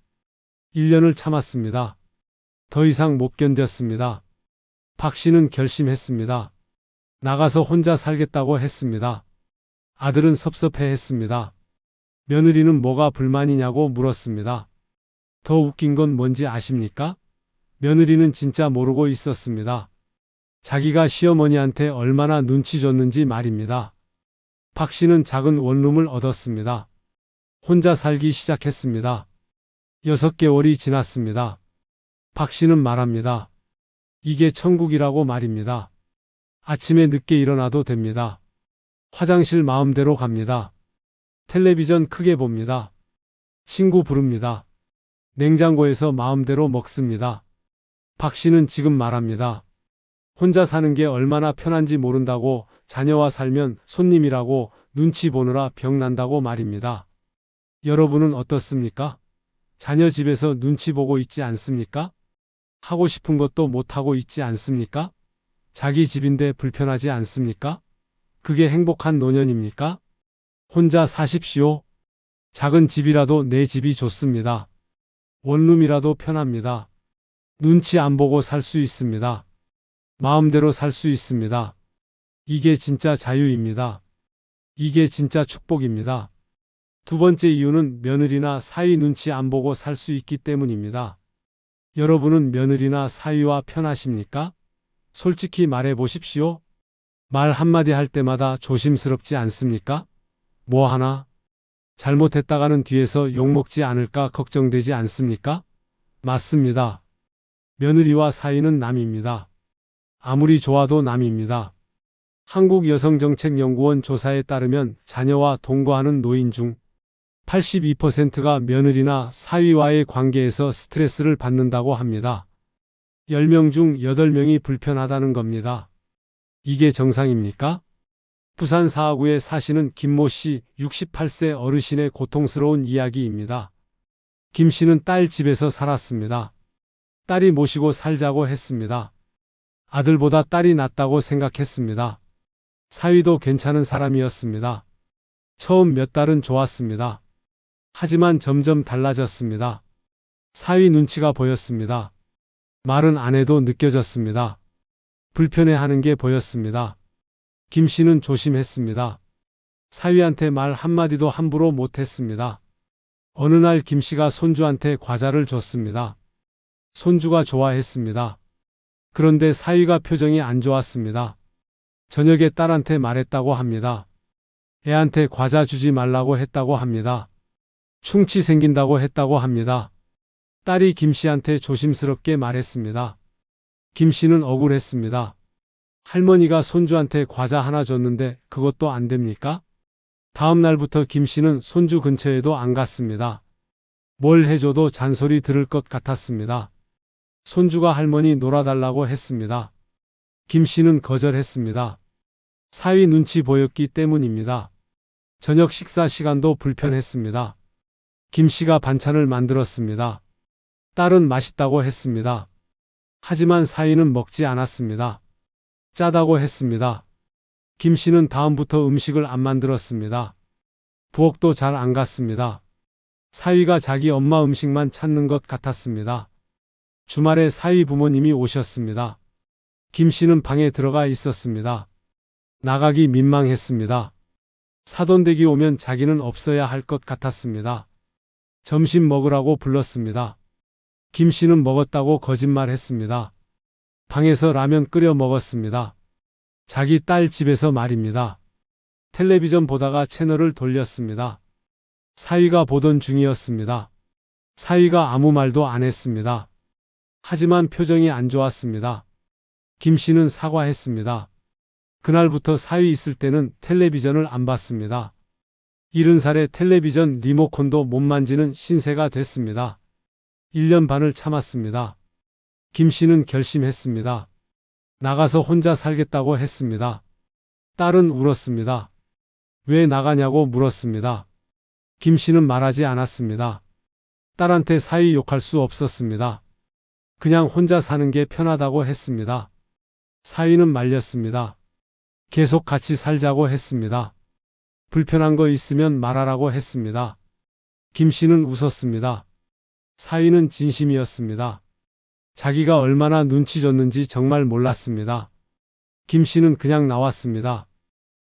B: 1년을 참았습니다. 더 이상 못 견뎠습니다. 박 씨는 결심했습니다. 나가서 혼자 살겠다고 했습니다. 아들은 섭섭해했습니다. 며느리는 뭐가 불만이냐고 물었습니다. 더 웃긴 건 뭔지 아십니까? 며느리는 진짜 모르고 있었습니다. 자기가 시어머니한테 얼마나 눈치 줬는지 말입니다. 박 씨는 작은 원룸을 얻었습니다. 혼자 살기 시작했습니다. 6개월이 지났습니다. 박 씨는 말합니다. 이게 천국이라고 말입니다. 아침에 늦게 일어나도 됩니다. 화장실 마음대로 갑니다. 텔레비전 크게 봅니다. 친구 부릅니다. 냉장고에서 마음대로 먹습니다. 박 씨는 지금 말합니다. 혼자 사는 게 얼마나 편한지 모른다고, 자녀와 살면 손님이라고, 눈치 보느라 병난다고 말입니다. 여러분은 어떻습니까? 자녀 집에서 눈치 보고 있지 않습니까? 하고 싶은 것도 못하고 있지 않습니까? 자기 집인데 불편하지 않습니까? 그게 행복한 노년입니까? 혼자 사십시오. 작은 집이라도 내 집이 좋습니다. 원룸이라도 편합니다. 눈치 안 보고 살 수 있습니다. 마음대로 살 수 있습니다. 이게 진짜 자유입니다. 이게 진짜 축복입니다. 두 번째 이유는 며느리나 사위 눈치 안 보고 살 수 있기 때문입니다. 여러분은 며느리나 사위와 편하십니까? 솔직히 말해 보십시오. 말 한마디 할 때마다 조심스럽지 않습니까? 뭐 하나? 잘못했다가는 뒤에서 욕먹지 않을까 걱정되지 않습니까? 맞습니다. 며느리와 사위는 남입니다. 아무리 좋아도 남입니다. 한국여성정책연구원 조사에 따르면 자녀와 동거하는 노인 중 82%가 며느리나 사위와의 관계에서 스트레스를 받는다고 합니다. 10명 중 8명이 불편하다는 겁니다. 이게 정상입니까? 부산 사하구에 사시는 김모 씨 68세 어르신의 고통스러운 이야기입니다. 김 씨는 딸 집에서 살았습니다. 딸이 모시고 살자고 했습니다. 아들보다 딸이 낫다고 생각했습니다. 사위도 괜찮은 사람이었습니다. 처음 몇 달은 좋았습니다. 하지만 점점 달라졌습니다. 사위 눈치가 보였습니다. 말은 안 해도 느껴졌습니다. 불편해하는 게 보였습니다. 김 씨는 조심했습니다. 사위한테 말 한마디도 함부로 못했습니다. 어느 날 김 씨가 손주한테 과자를 줬습니다. 손주가 좋아했습니다. 그런데 사위가 표정이 안 좋았습니다. 저녁에 딸한테 말했다고 합니다. 애한테 과자 주지 말라고 했다고 합니다. 충치 생긴다고 했다고 합니다. 딸이 김 씨한테 조심스럽게 말했습니다. 김 씨는 억울했습니다. 할머니가 손주한테 과자 하나 줬는데 그것도 안 됩니까? 다음 날부터 김 씨는 손주 근처에도 안 갔습니다. 뭘 해줘도 잔소리 들을 것 같았습니다. 손주가 할머니 놀아달라고 했습니다. 김 씨는 거절했습니다. 사위 눈치 보였기 때문입니다. 저녁 식사 시간도 불편했습니다. 김 씨가 반찬을 만들었습니다. 딸은 맛있다고 했습니다. 하지만 사위는 먹지 않았습니다. 짜다고 했습니다. 김 씨는 다음부터 음식을 안 만들었습니다. 부엌도 잘 안 갔습니다. 사위가 자기 엄마 음식만 찾는 것 같았습니다. 주말에 사위 부모님이 오셨습니다. 김 씨는 방에 들어가 있었습니다. 나가기 민망했습니다. 사돈댁이 오면 자기는 없어야 할 것 같았습니다. 점심 먹으라고 불렀습니다. 김 씨는 먹었다고 거짓말했습니다. 방에서 라면 끓여 먹었습니다. 자기 딸 집에서 말입니다. 텔레비전 보다가 채널을 돌렸습니다. 사위가 보던 중이었습니다. 사위가 아무 말도 안 했습니다. 하지만 표정이 안 좋았습니다. 김 씨는 사과했습니다. 그날부터 사위 있을 때는 텔레비전을 안 봤습니다. 70살에 텔레비전 리모컨도 못 만지는 신세가 됐습니다. 1년 반을 참았습니다. 김 씨는 결심했습니다. 나가서 혼자 살겠다고 했습니다. 딸은 울었습니다. 왜 나가냐고 물었습니다. 김 씨는 말하지 않았습니다. 딸한테 사위 욕할 수 없었습니다. 그냥 혼자 사는 게 편하다고 했습니다. 사위는 말렸습니다. 계속 같이 살자고 했습니다. 불편한 거 있으면 말하라고 했습니다. 김 씨는 웃었습니다. 사위는 진심이었습니다. 자기가 얼마나 눈치 줬는지 정말 몰랐습니다. 김 씨는 그냥 나왔습니다.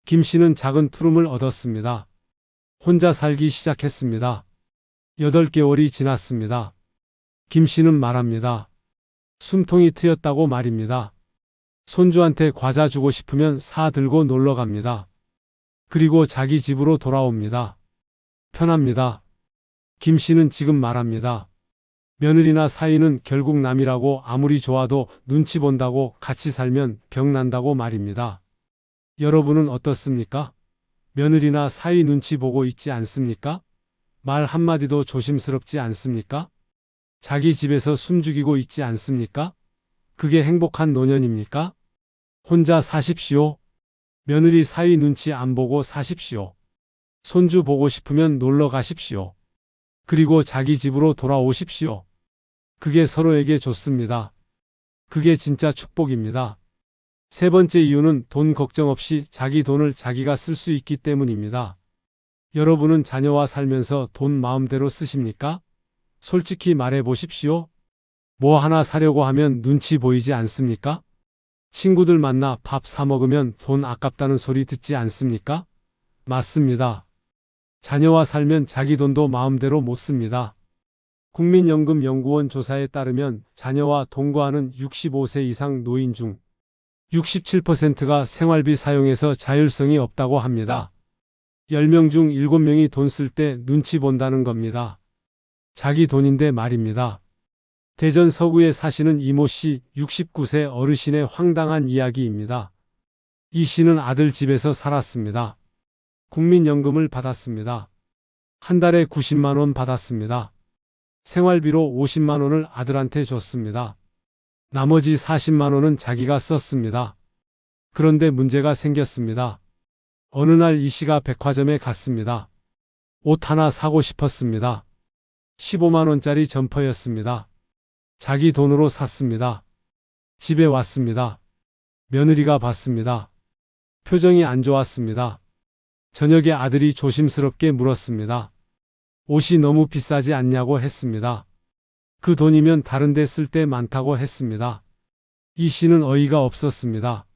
B: 김 씨는 작은 투룸을 얻었습니다. 혼자 살기 시작했습니다. 8개월이 지났습니다. 김 씨는 말합니다. 숨통이 트였다고 말입니다. 손주한테 과자 주고 싶으면 사 들고 놀러 갑니다. 그리고 자기 집으로 돌아옵니다. 편합니다. 김 씨는 지금 말합니다. 며느리나 사위는 결국 남이라고 아무리 좋아도 눈치 본다고 같이 살면 병 난다고 말입니다. 여러분은 어떻습니까? 며느리나 사위 눈치 보고 있지 않습니까? 말 한마디도 조심스럽지 않습니까? 자기 집에서 숨죽이고 있지 않습니까? 그게 행복한 노년입니까? 혼자 사십시오. 며느리 사위 눈치 안 보고 사십시오. 손주 보고 싶으면 놀러 가십시오. 그리고 자기 집으로 돌아오십시오. 그게 서로에게 좋습니다. 그게 진짜 축복입니다. 세 번째 이유는 돈 걱정 없이 자기 돈을 자기가 쓸 수 있기 때문입니다. 여러분은 자녀와 살면서 돈 마음대로 쓰십니까? 솔직히 말해 보십시오. 뭐 하나 사려고 하면 눈치 보이지 않습니까? 친구들 만나 밥 사 먹으면 돈 아깝다는 소리 듣지 않습니까? 맞습니다. 자녀와 살면 자기 돈도 마음대로 못 씁니다. 국민연금연구원 조사에 따르면 자녀와 동거하는 65세 이상 노인 중 67%가 생활비 사용에서 자율성이 없다고 합니다. 10명 중 7명이 돈 쓸 때 눈치 본다는 겁니다. 자기 돈인데 말입니다. 대전 서구에 사시는 이모 씨 69세 어르신의 황당한 이야기입니다. 이 씨는 아들 집에서 살았습니다. 국민연금을 받았습니다. 한 달에 90만 원 받았습니다. 생활비로 50만 원을 아들한테 줬습니다. 나머지 40만 원은 자기가 썼습니다. 그런데 문제가 생겼습니다. 어느 날 이 씨가 백화점에 갔습니다. 옷 하나 사고 싶었습니다. 15만 원짜리 점퍼였습니다. 자기 돈으로 샀습니다. 집에 왔습니다. 며느리가 봤습니다. 표정이 안 좋았습니다. 저녁에 아들이 조심스럽게 물었습니다. 옷이 너무 비싸지 않냐고 했습니다. 그 돈이면 다른 데 쓸 때 많다고 했습니다. 이 씨는 어이가 없었습니다.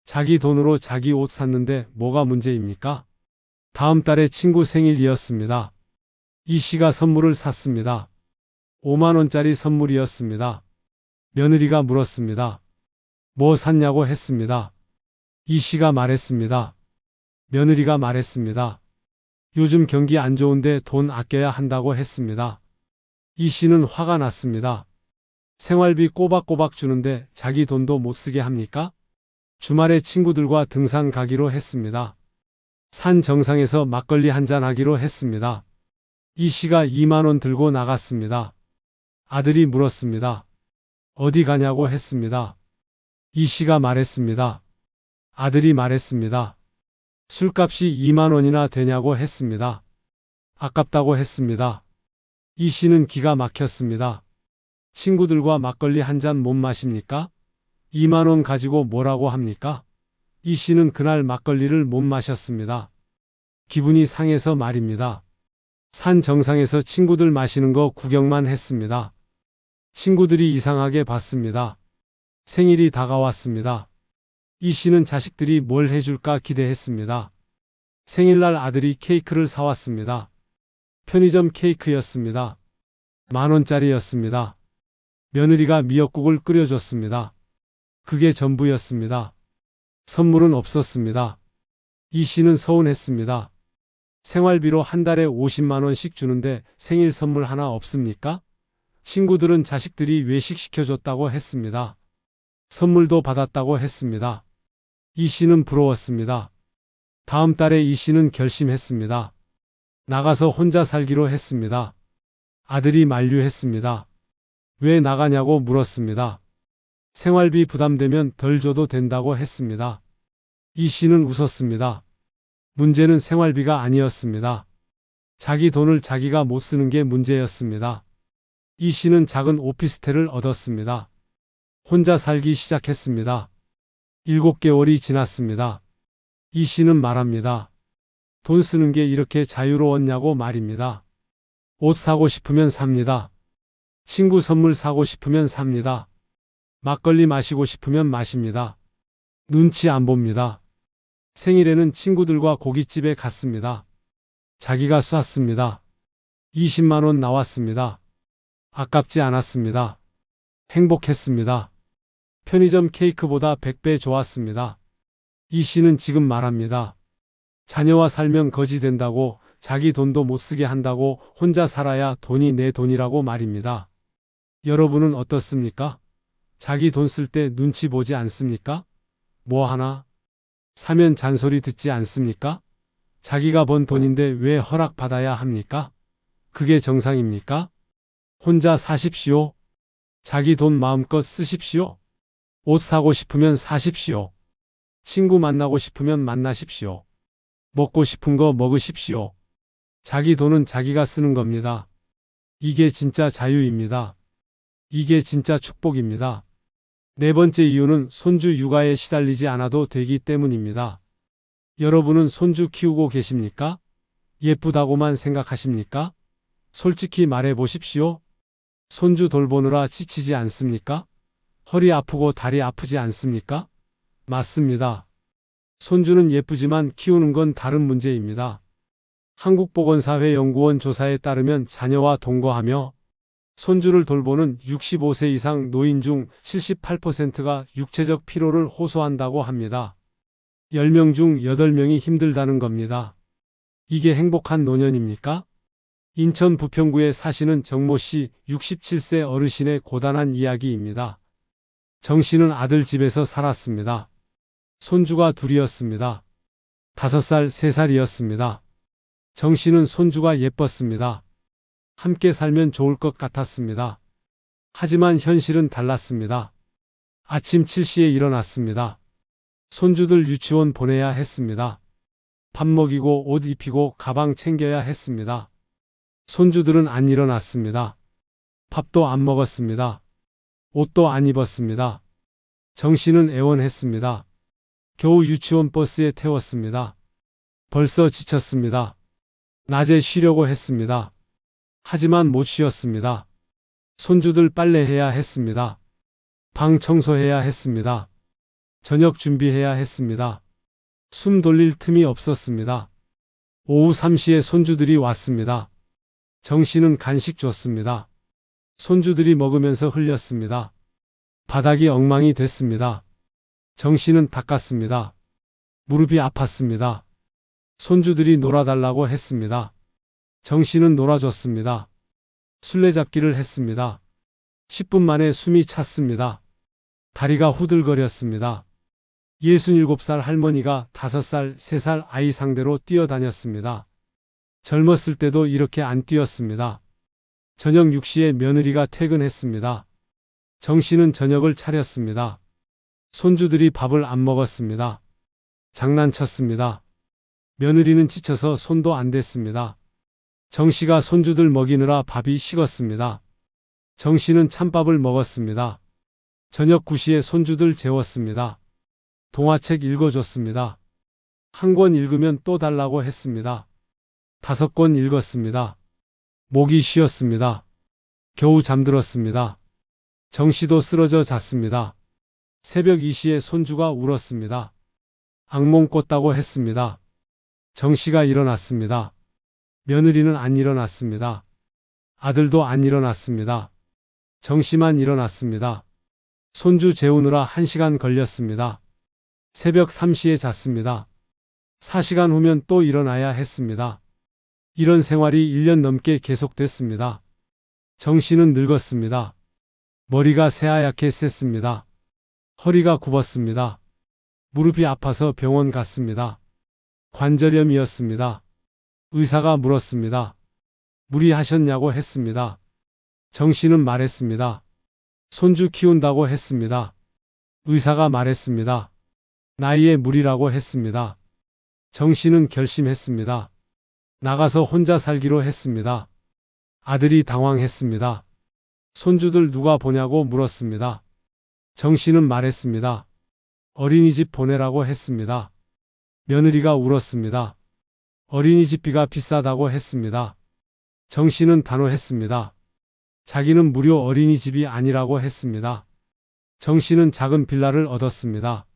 B: 자기 돈으로 자기 옷 샀는데 뭐가 문제입니까? 다음 달에 친구 생일이었습니다. 이 씨가 선물을 샀습니다. 5만 원짜리 선물이었습니다. 며느리가 물었습니다. 뭐 샀냐고 했습니다. 이 씨가 말했습니다. 며느리가 말했습니다. 요즘 경기 안 좋은데 돈 아껴야 한다고 했습니다. 이 씨는 화가 났습니다. 생활비 꼬박꼬박 주는데 자기 돈도 못 쓰게 합니까? 주말에 친구들과 등산 가기로 했습니다. 산 정상에서 막걸리 한잔 하기로 했습니다. 이 씨가 2만 원 들고 나갔습니다. 아들이 물었습니다. 어디 가냐고 했습니다. 이 씨가 말했습니다. 아들이 말했습니다. 술값이 2만 원이나 되냐고 했습니다. 아깝다고 했습니다. 이 씨는 기가 막혔습니다. 친구들과 막걸리 한 잔 못 마십니까? 2만 원 가지고 뭐라고 합니까? 이 씨는 그날 막걸리를 못 마셨습니다. 기분이 상해서 말입니다. 산 정상에서 친구들 마시는 거 구경만 했습니다. 친구들이 이상하게 봤습니다. 생일이 다가왔습니다. 이 씨는 자식들이 뭘 해줄까 기대했습니다. 생일날 아들이 케이크를 사왔습니다. 편의점 케이크였습니다. 10,000원짜리였습니다. 며느리가 미역국을 끓여줬습니다. 그게 전부였습니다. 선물은 없었습니다. 이 씨는 서운했습니다. 생활비로 한 달에 50만 원씩 주는데 생일 선물 하나 없습니까? 친구들은 자식들이 외식 시켜줬다고 했습니다. 선물도 받았다고 했습니다. 이 씨는 부러웠습니다. 다음 달에 이 씨는 결심했습니다. 나가서 혼자 살기로 했습니다. 아들이 만류했습니다. 왜 나가냐고 물었습니다. 생활비 부담되면 덜 줘도 된다고 했습니다. 이 씨는 웃었습니다. 문제는 생활비가 아니었습니다. 자기 돈을 자기가 못 쓰는 게 문제였습니다. 이 씨는 작은 오피스텔을 얻었습니다. 혼자 살기 시작했습니다. 7개월이 지났습니다. 이 씨는 말합니다. 돈 쓰는 게 이렇게 자유로웠냐고 말입니다. 옷 사고 싶으면 삽니다. 친구 선물 사고 싶으면 삽니다. 막걸리 마시고 싶으면 마십니다. 눈치 안 봅니다. 생일에는 친구들과 고깃집에 갔습니다. 자기가 쐈습니다. 20만 원 나왔습니다. 아깝지 않았습니다. 행복했습니다. 편의점 케이크보다 100배 좋았습니다. 이 씨는 지금 말합니다. 자녀와 살면 거지 된다고, 자기 돈도 못 쓰게 한다고, 혼자 살아야 돈이 내 돈이라고 말입니다. 여러분은 어떻습니까? 자기 돈 쓸 때 눈치 보지 않습니까? 뭐 하나 사면 잔소리 듣지 않습니까? 자기가 번 돈인데 왜 허락받아야 합니까? 그게 정상입니까? 혼자 사십시오. 자기 돈 마음껏 쓰십시오. 옷 사고 싶으면 사십시오. 친구 만나고 싶으면 만나십시오. 먹고 싶은 거 먹으십시오. 자기 돈은 자기가 쓰는 겁니다. 이게 진짜 자유입니다. 이게 진짜 축복입니다. 네 번째 이유는 손주 육아에 시달리지 않아도 되기 때문입니다. 여러분은 손주 키우고 계십니까? 예쁘다고만 생각하십니까? 솔직히 말해 보십시오. 손주 돌보느라 지치지 않습니까? 허리 아프고 다리 아프지 않습니까? 맞습니다. 손주는 예쁘지만 키우는 건 다른 문제입니다. 한국보건사회연구원 조사에 따르면 자녀와 동거하며 손주를 돌보는 65세 이상 노인 중 78%가 육체적 피로를 호소한다고 합니다. 10명 중 8명이 힘들다는 겁니다. 이게 행복한 노년입니까? 인천 부평구에 사시는 정모 씨 67세 어르신의 고단한 이야기입니다. 정 씨는 아들 집에서 살았습니다. 손주가 둘이었습니다. 5살, 3살이었습니다. 정 씨는 손주가 예뻤습니다. 함께 살면 좋을 것 같았습니다. 하지만 현실은 달랐습니다. 아침 7시에 일어났습니다. 손주들 유치원 보내야 했습니다. 밥 먹이고 옷 입히고 가방 챙겨야 했습니다. 손주들은 안 일어났습니다. 밥도 안 먹었습니다. 옷도 안 입었습니다. 정 씨는 애원했습니다. 겨우 유치원 버스에 태웠습니다. 벌써 지쳤습니다. 낮에 쉬려고 했습니다. 하지만 못 쉬었습니다. 손주들 빨래해야 했습니다. 방 청소해야 했습니다. 저녁 준비해야 했습니다. 숨 돌릴 틈이 없었습니다. 오후 3시에 손주들이 왔습니다. 정씨는 간식 줬습니다. 손주들이 먹으면서 흘렸습니다. 바닥이 엉망이 됐습니다. 정씨는 닦았습니다. 무릎이 아팠습니다. 손주들이 놀아달라고 했습니다. 정씨는 놀아줬습니다. 술래잡기를 했습니다. 10분 만에 숨이 찼습니다. 다리가 후들거렸습니다. 67살 할머니가 5살, 3살 아이 상대로 뛰어다녔습니다. 젊었을 때도 이렇게 안 뛰었습니다. 저녁 6시에 며느리가 퇴근했습니다. 정씨는 저녁을 차렸습니다. 손주들이 밥을 안 먹었습니다. 장난쳤습니다. 며느리는 지쳐서 손도 안 댔습니다. 정씨가 손주들 먹이느라 밥이 식었습니다. 정씨는 찬밥을 먹었습니다. 저녁 9시에 손주들 재웠습니다. 동화책 읽어줬습니다. 한 권 읽으면 또 달라고 했습니다. 5권 읽었습니다. 목이 쉬었습니다. 겨우 잠들었습니다. 정씨도 쓰러져 잤습니다. 새벽 2시에 손주가 울었습니다. 악몽 꿨다고 했습니다. 정씨가 일어났습니다. 며느리는 안 일어났습니다. 아들도 안 일어났습니다. 정씨만 일어났습니다. 손주 재우느라 1시간 걸렸습니다. 새벽 3시에 잤습니다. 4시간 후면 또 일어나야 했습니다. 이런 생활이 1년 넘게 계속됐습니다. 정씨는 늙었습니다. 머리가 새하얗게 셌습니다. 허리가 굽었습니다. 무릎이 아파서 병원 갔습니다. 관절염이었습니다. 의사가 물었습니다. 무리하셨냐고 했습니다. 정씨는 말했습니다. 손주 키운다고 했습니다. 의사가 말했습니다. 나이에 무리라고 했습니다. 정씨는 결심했습니다. 나가서 혼자 살기로 했습니다. 아들이 당황했습니다. 손주들 누가 보냐고 물었습니다. 정씨는 말했습니다. 어린이집 보내라고 했습니다. 며느리가 울었습니다. 어린이집비가 비싸다고 했습니다. 정씨는 단호했습니다. 자기는 무료 어린이집이 아니라고 했습니다. 정씨는 작은 빌라를 얻었습니다.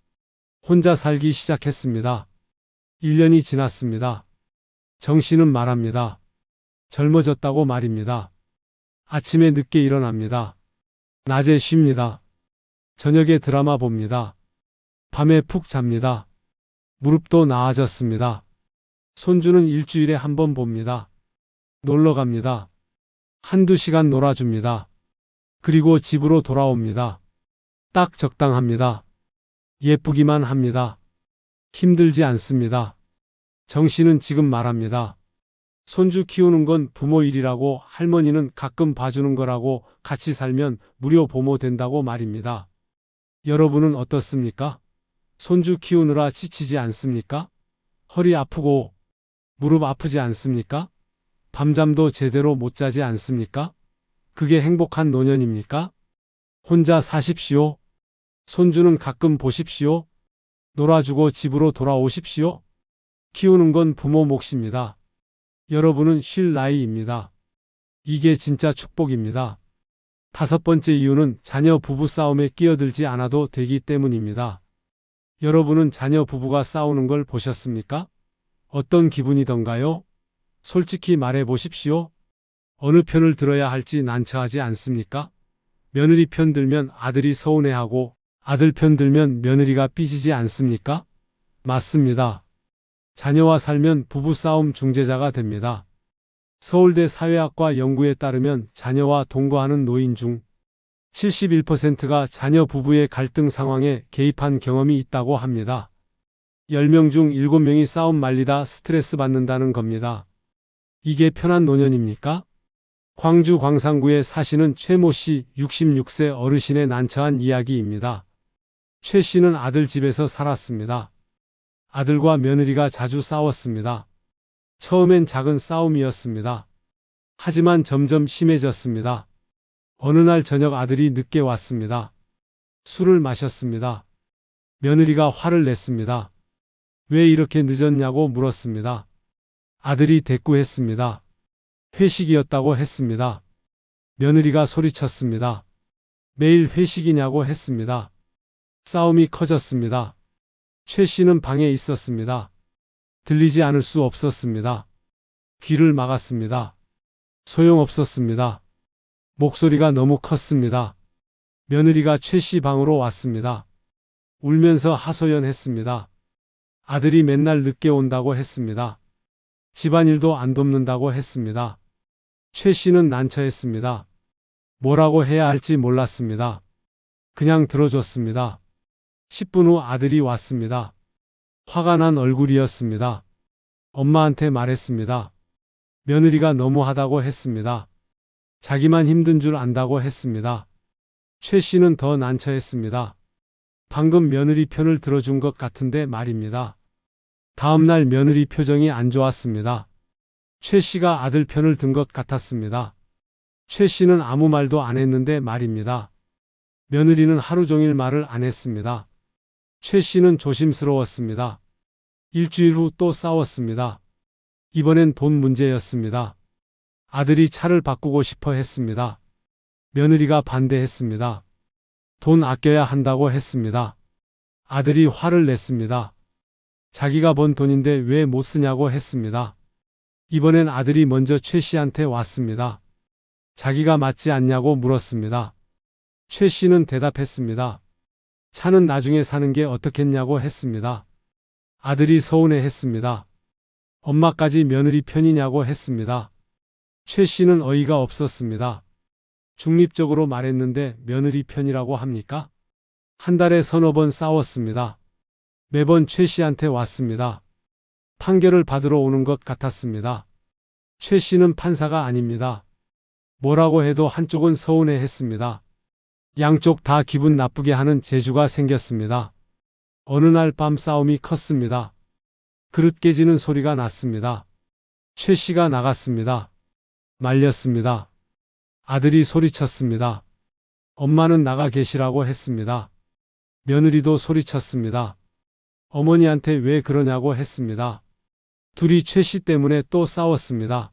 B: 혼자 살기 시작했습니다. 1년이 지났습니다. 정씨는 말합니다. 젊어졌다고 말입니다. 아침에 늦게 일어납니다. 낮에 쉽니다. 저녁에 드라마 봅니다. 밤에 푹 잡니다. 무릎도 나아졌습니다. 손주는 일주일에 한 번 봅니다. 놀러 갑니다. 한두 시간 놀아줍니다. 그리고 집으로 돌아옵니다. 딱 적당합니다. 예쁘기만 합니다. 힘들지 않습니다. 정씨는 지금 말합니다. 손주 키우는 건 부모 일이라고, 할머니는 가끔 봐주는 거라고, 같이 살면 무료 보모 된다고 말입니다. 여러분은 어떻습니까? 손주 키우느라 지치지 않습니까? 허리 아프고 무릎 아프지 않습니까? 밤잠도 제대로 못 자지 않습니까? 그게 행복한 노년입니까? 혼자 사십시오. 손주는 가끔 보십시오. 놀아주고 집으로 돌아오십시오. 키우는 건 부모 몫입니다. 여러분은 쉴 나이입니다. 이게 진짜 축복입니다. 5번째 이유는 자녀 부부 싸움에 끼어들지 않아도 되기 때문입니다. 여러분은 자녀 부부가 싸우는 걸 보셨습니까? 어떤 기분이던가요? 솔직히 말해 보십시오. 어느 편을 들어야 할지 난처하지 않습니까? 며느리 편 들면 아들이 서운해하고 아들 편 들면 며느리가 삐지지 않습니까? 맞습니다. 자녀와 살면 부부싸움 중재자가 됩니다. 서울대 사회학과 연구에 따르면 자녀와 동거하는 노인 중 71%가 자녀 부부의 갈등 상황에 개입한 경험이 있다고 합니다. 10명 중 7명이 싸움 말리다 스트레스 받는다는 겁니다. 이게 편한 노년입니까? 광주 광산구에 사시는 최모 씨 66세 어르신의 난처한 이야기입니다. 최 씨는 아들 집에서 살았습니다. 아들과 며느리가 자주 싸웠습니다. 처음엔 작은 싸움이었습니다. 하지만 점점 심해졌습니다. 어느 날 저녁 아들이 늦게 왔습니다. 술을 마셨습니다. 며느리가 화를 냈습니다. 왜 이렇게 늦었냐고 물었습니다. 아들이 대꾸했습니다. 회식이었다고 했습니다. 며느리가 소리쳤습니다. 매일 회식이냐고 했습니다. 싸움이 커졌습니다. 최 씨는 방에 있었습니다. 들리지 않을 수 없었습니다. 귀를 막았습니다. 소용없었습니다. 목소리가 너무 컸습니다. 며느리가 최 씨 방으로 왔습니다. 울면서 하소연했습니다. 아들이 맨날 늦게 온다고 했습니다. 집안일도 안 돕는다고 했습니다. 최 씨는 난처했습니다. 뭐라고 해야 할지 몰랐습니다. 그냥 들어줬습니다. 10분 후 아들이 왔습니다. 화가 난 얼굴이었습니다. 엄마한테 말했습니다. 며느리가 너무하다고 했습니다. 자기만 힘든 줄 안다고 했습니다. 최 씨는 더 난처했습니다. 방금 며느리 편을 들어준 것 같은데 말입니다. 다음날 며느리 표정이 안 좋았습니다. 최 씨가 아들 편을 든 것 같았습니다. 최 씨는 아무 말도 안 했는데 말입니다. 며느리는 하루 종일 말을 안 했습니다. 최 씨는 조심스러웠습니다. 일주일 후 또 싸웠습니다. 이번엔 돈 문제였습니다. 아들이 차를 바꾸고 싶어 했습니다. 며느리가 반대했습니다. 돈 아껴야 한다고 했습니다. 아들이 화를 냈습니다. 자기가 번 돈인데 왜 못 쓰냐고 했습니다. 이번엔 아들이 먼저 최 씨한테 왔습니다. 자기가 맞지 않냐고 물었습니다. 최 씨는 대답했습니다. 차는 나중에 사는 게 어떻겠냐고 했습니다. 아들이 서운해했습니다. 엄마까지 며느리 편이냐고 했습니다. 최 씨는 어이가 없었습니다. 중립적으로 말했는데 며느리 편이라고 합니까? 한 달에 서너 번 싸웠습니다. 매번 최 씨한테 왔습니다. 판결을 받으러 오는 것 같았습니다. 최 씨는 판사가 아닙니다. 뭐라고 해도 한쪽은 서운해했습니다. 양쪽 다 기분 나쁘게 하는 재주가 생겼습니다. 어느 날 밤 싸움이 컸습니다. 그릇 깨지는 소리가 났습니다. 최 씨가 나갔습니다. 말렸습니다. 아들이 소리쳤습니다. 엄마는 나가 계시라고 했습니다. 며느리도 소리쳤습니다. 어머니한테 왜 그러냐고 했습니다. 둘이 최 씨 때문에 또 싸웠습니다.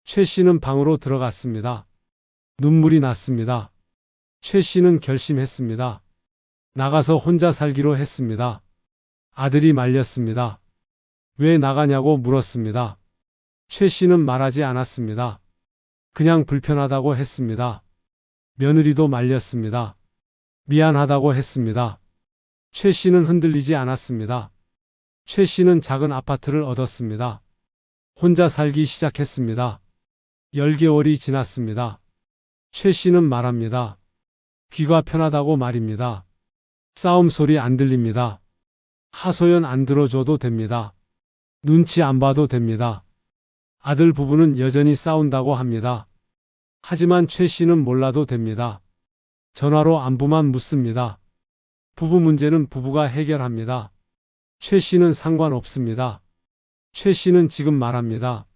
B: 최 씨는 방으로 들어갔습니다. 눈물이 났습니다. 최 씨는 결심했습니다. 나가서 혼자 살기로 했습니다. 아들이 말렸습니다. 왜 나가냐고 물었습니다. 최 씨는 말하지 않았습니다. 그냥 불편하다고 했습니다. 며느리도 말렸습니다. 미안하다고 했습니다. 최 씨는 흔들리지 않았습니다. 최 씨는 작은 아파트를 얻었습니다. 혼자 살기 시작했습니다. 10개월이 지났습니다. 최 씨는 말합니다. 귀가 편하다고 말입니다. 싸움 소리 안 들립니다. 하소연 안 들어줘도 됩니다. 눈치 안 봐도 됩니다. 아들 부부는 여전히 싸운다고 합니다. 하지만 최 씨는 몰라도 됩니다. 전화로 안부만 묻습니다. 부부 문제는 부부가 해결합니다. 최 씨는 상관없습니다. 최 씨는 지금 말합니다.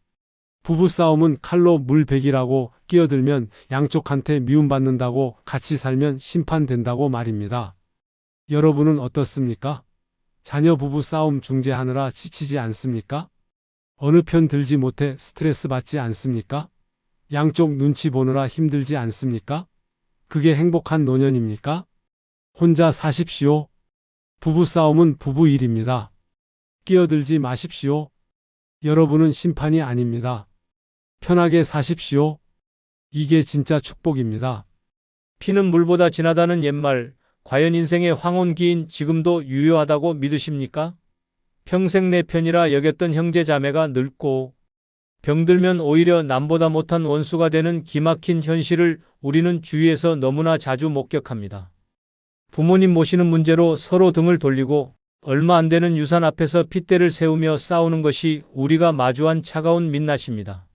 B: 부부싸움은 칼로 물베기라고 끼어들면 양쪽한테 미움받는다고 같이 살면 심판된다고 말입니다. 여러분은 어떻습니까? 자녀 부부싸움 중재하느라 지치지 않습니까? 어느 편 들지 못해 스트레스 받지 않습니까? 양쪽 눈치 보느라 힘들지 않습니까? 그게 행복한 노년입니까? 혼자 사십시오. 부부싸움은 부부 일입니다. 끼어들지 마십시오. 여러분은 심판이 아닙니다. 편하게 사십시오. 이게 진짜 축복입니다.
A: 피는 물보다 진하다는 옛말, 과연 인생의 황혼기인 지금도 유효하다고 믿으십니까? 평생 내 편이라 여겼던 형제 자매가 늙고 병들면 오히려 남보다 못한 원수가 되는 기막힌 현실을 우리는 주위에서 너무나 자주 목격합니다. 부모님 모시는 문제로 서로 등을 돌리고 얼마 안 되는 유산 앞에서 핏대를 세우며 싸우는 것이 우리가 마주한 차가운 민낯입니다.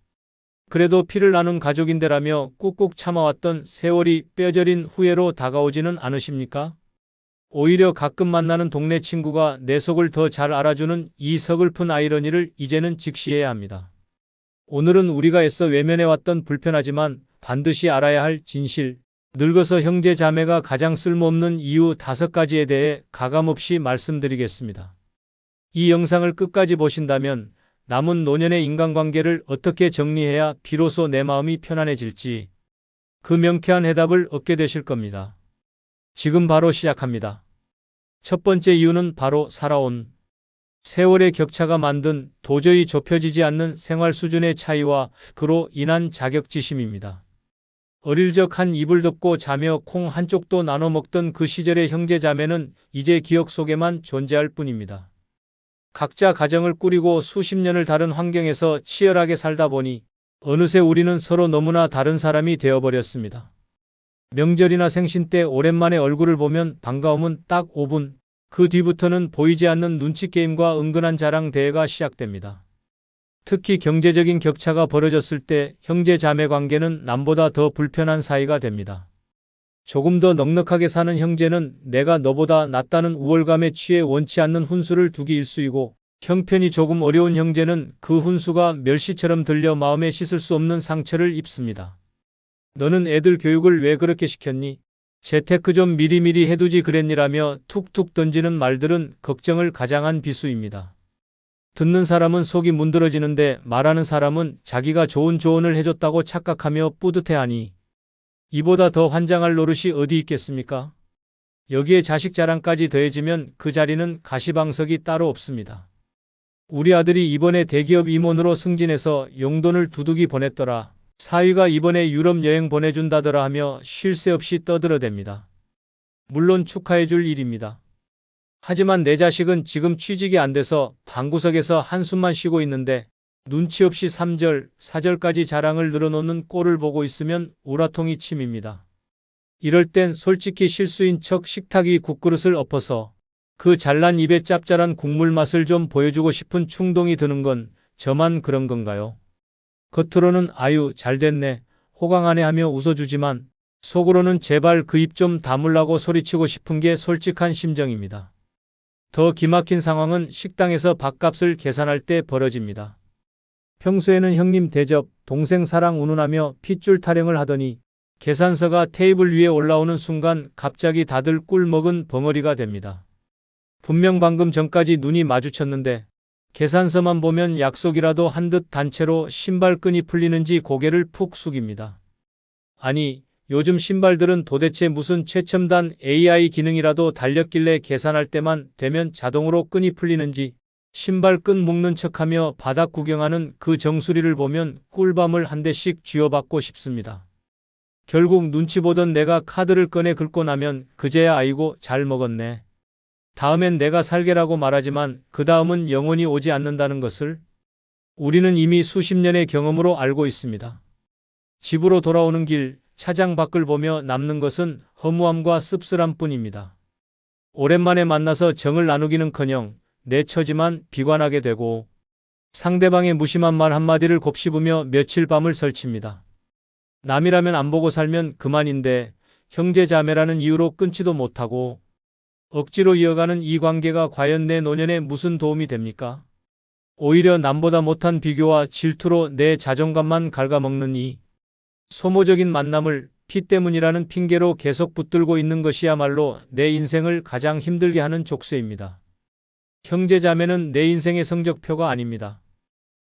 A: 그래도 피를 나눈 가족인데라며 꾹꾹 참아왔던 세월이 뼈저린 후회로 다가오지는 않으십니까? 오히려 가끔 만나는 동네 친구가 내 속을 더 잘 알아주는 이 서글픈 아이러니를 이제는 직시해야 합니다. 오늘은 우리가 애써 외면해왔던 불편하지만 반드시 알아야 할 진실, 늙어서 형제 자매가 가장 쓸모없는 이유 5가지에 대해 가감없이 말씀드리겠습니다. 이 영상을 끝까지 보신다면 남은 노년의 인간관계를 어떻게 정리해야 비로소 내 마음이 편안해질지, 그 명쾌한 해답을 얻게 되실 겁니다. 지금 바로 시작합니다. 첫 번째 이유는 바로 살아온 세월의 격차가 만든 도저히 좁혀지지 않는 생활 수준의 차이와 그로 인한 자격지심입니다. 어릴 적 한 이불 덮고 자며 콩 한 쪽도 나눠 먹던 그 시절의 형제 자매는 이제 기억 속에만 존재할 뿐입니다. 각자 가정을 꾸리고 수십 년을 다른 환경에서 치열하게 살다 보니 어느새 우리는 서로 너무나 다른 사람이 되어버렸습니다. 명절이나 생신 때 오랜만에 얼굴을 보면 반가움은 딱 5분, 그 뒤부터는 보이지 않는 눈치 게임과 은근한 자랑 대회가 시작됩니다. 특히 경제적인 격차가 벌어졌을 때 형제 자매 관계는 남보다 더 불편한 사이가 됩니다. 조금 더 넉넉하게 사는 형제는 내가 너보다 낫다는 우월감에 취해 원치 않는 훈수를 두기 일쑤이고, 형편이 조금 어려운 형제는 그 훈수가 멸시처럼 들려 마음에 씻을 수 없는 상처를 입습니다. 너는 애들 교육을 왜 그렇게 시켰니? 재테크 좀 미리미리 해두지 그랬니라며 툭툭 던지는 말들은 걱정을 가장한 비수입니다. 듣는 사람은 속이 문드러지는데 말하는 사람은 자기가 좋은 조언을 해줬다고 착각하며 뿌듯해하니 이보다 더 환장할 노릇이 어디 있겠습니까? 여기에 자식 자랑까지 더해지면 그 자리는 가시방석이 따로 없습니다. 우리 아들이 이번에 대기업 임원으로 승진해서 용돈을 두둑이 보냈더라. 사위가 이번에 유럽 여행 보내준다더라 하며 쉴 새 없이 떠들어댑니다. 물론 축하해줄 일입니다. 하지만 내 자식은 지금 취직이 안 돼서 방구석에서 한숨만 쉬고 있는데 눈치 없이 3절, 4절까지 자랑을 늘어놓는 꼴을 보고 있으면 우라통이 침입니다. 이럴 땐 솔직히 실수인 척 식탁 위 국그릇을 엎어서 그 잘난 입에 짭짤한 국물 맛을 좀 보여주고 싶은 충동이 드는 건 저만 그런 건가요? 겉으로는 아유 잘됐네, 호강하네 하며 웃어주지만 속으로는 제발 그 입 좀 다물라고 소리치고 싶은 게 솔직한 심정입니다. 더 기막힌 상황은 식당에서 밥값을 계산할 때 벌어집니다. 평소에는 형님 대접, 동생 사랑 운운하며 핏줄 타령을 하더니 계산서가 테이블 위에 올라오는 순간 갑자기 다들 꿀 먹은 벙어리가 됩니다. 분명 방금 전까지 눈이 마주쳤는데 계산서만 보면 약속이라도 한 듯 단체로 신발끈이 풀리는지 고개를 푹 숙입니다. 아니, 요즘 신발들은 도대체 무슨 최첨단 AI 기능이라도 달렸길래 계산할 때만 되면 자동으로 끈이 풀리는지 신발끈 묶는 척하며 바닥 구경하는 그 정수리를 보면 꿀밤을 한 대씩 쥐어받고 싶습니다. 결국 눈치 보던 내가 카드를 꺼내 긁고 나면 그제야 아이고 잘 먹었네. 다음엔 내가 살게라고 말하지만 그 다음은 영원히 오지 않는다는 것을 우리는 이미 수십 년의 경험으로 알고 있습니다. 집으로 돌아오는 길 차장 밖을 보며 남는 것은 허무함과 씁쓸함 뿐입니다. 오랜만에 만나서 정을 나누기는커녕 내처지만 비관하게 되고 상대방의 무심한 말 한마디를 곱씹으며 며칠 밤을 설칩니다. 남이라면 안 보고 살면 그만인데 형제 자매라는 이유로 끊지도 못하고 억지로 이어가는 이 관계가 과연 내 노년에 무슨 도움이 됩니까? 오히려 남보다 못한 비교와 질투로 내 자존감만 갉아먹는 이 소모적인 만남을 피 때문이라는 핑계로 계속 붙들고 있는 것이야말로 내 인생을 가장 힘들게 하는 족쇄입니다. 형제자매는 내 인생의 성적표가 아닙니다.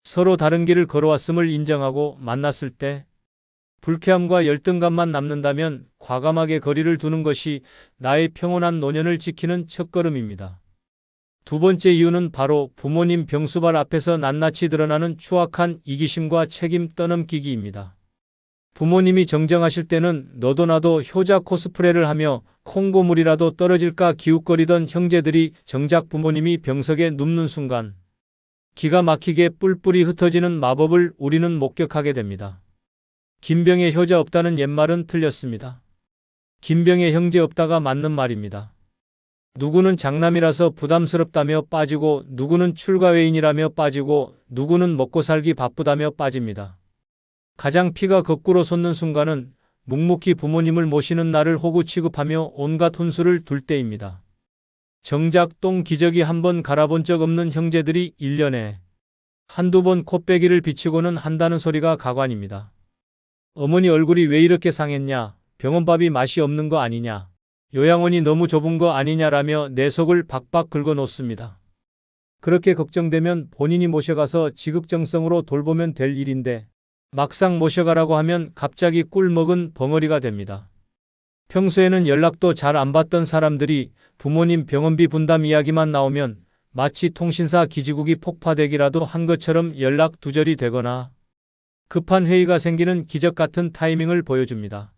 A: 서로 다른 길을 걸어왔음을 인정하고 만났을 때 불쾌함과 열등감만 남는다면 과감하게 거리를 두는 것이 나의 평온한 노년을 지키는 첫걸음입니다. 두 번째 이유는 바로 부모님 병수발 앞에서 낱낱이 드러나는 추악한 이기심과 책임 떠넘기기입니다. 부모님이 정정하실 때는 너도 나도 효자 코스프레를 하며 콩고물이라도 떨어질까 기웃거리던 형제들이 정작 부모님이 병석에 눕는 순간 기가 막히게 뿔뿔이 흩어지는 마법을 우리는 목격하게 됩니다. 김병에 효자 없다는 옛말은 틀렸습니다. 김병에 형제 없다가 맞는 말입니다. 누구는 장남이라서 부담스럽다며 빠지고 누구는 출가외인이라며 빠지고 누구는 먹고 살기 바쁘다며 빠집니다. 가장 피가 거꾸로 솟는 순간은 묵묵히 부모님을 모시는 나를 호구 취급하며 온갖 혼수를 둘 때입니다. 정작 똥 기저귀 한 번 갈아본 적 없는 형제들이 1년에 한두 번 코빼기를 비치고는 한다는 소리가 가관입니다. 어머니 얼굴이 왜 이렇게 상했냐, 병원밥이 맛이 없는 거 아니냐, 요양원이 너무 좁은 거 아니냐라며 내 속을 박박 긁어놓습니다. 그렇게 걱정되면 본인이 모셔가서 지극정성으로 돌보면 될 일인데 막상 모셔가라고 하면 갑자기 꿀 먹은 벙어리가 됩니다. 평소에는 연락도 잘 안 받던 사람들이 부모님 병원비 분담 이야기만 나오면 마치 통신사 기지국이 폭파되기라도 한 것처럼 연락 두절이 되거나 급한 회의가 생기는 기적 같은 타이밍을 보여줍니다.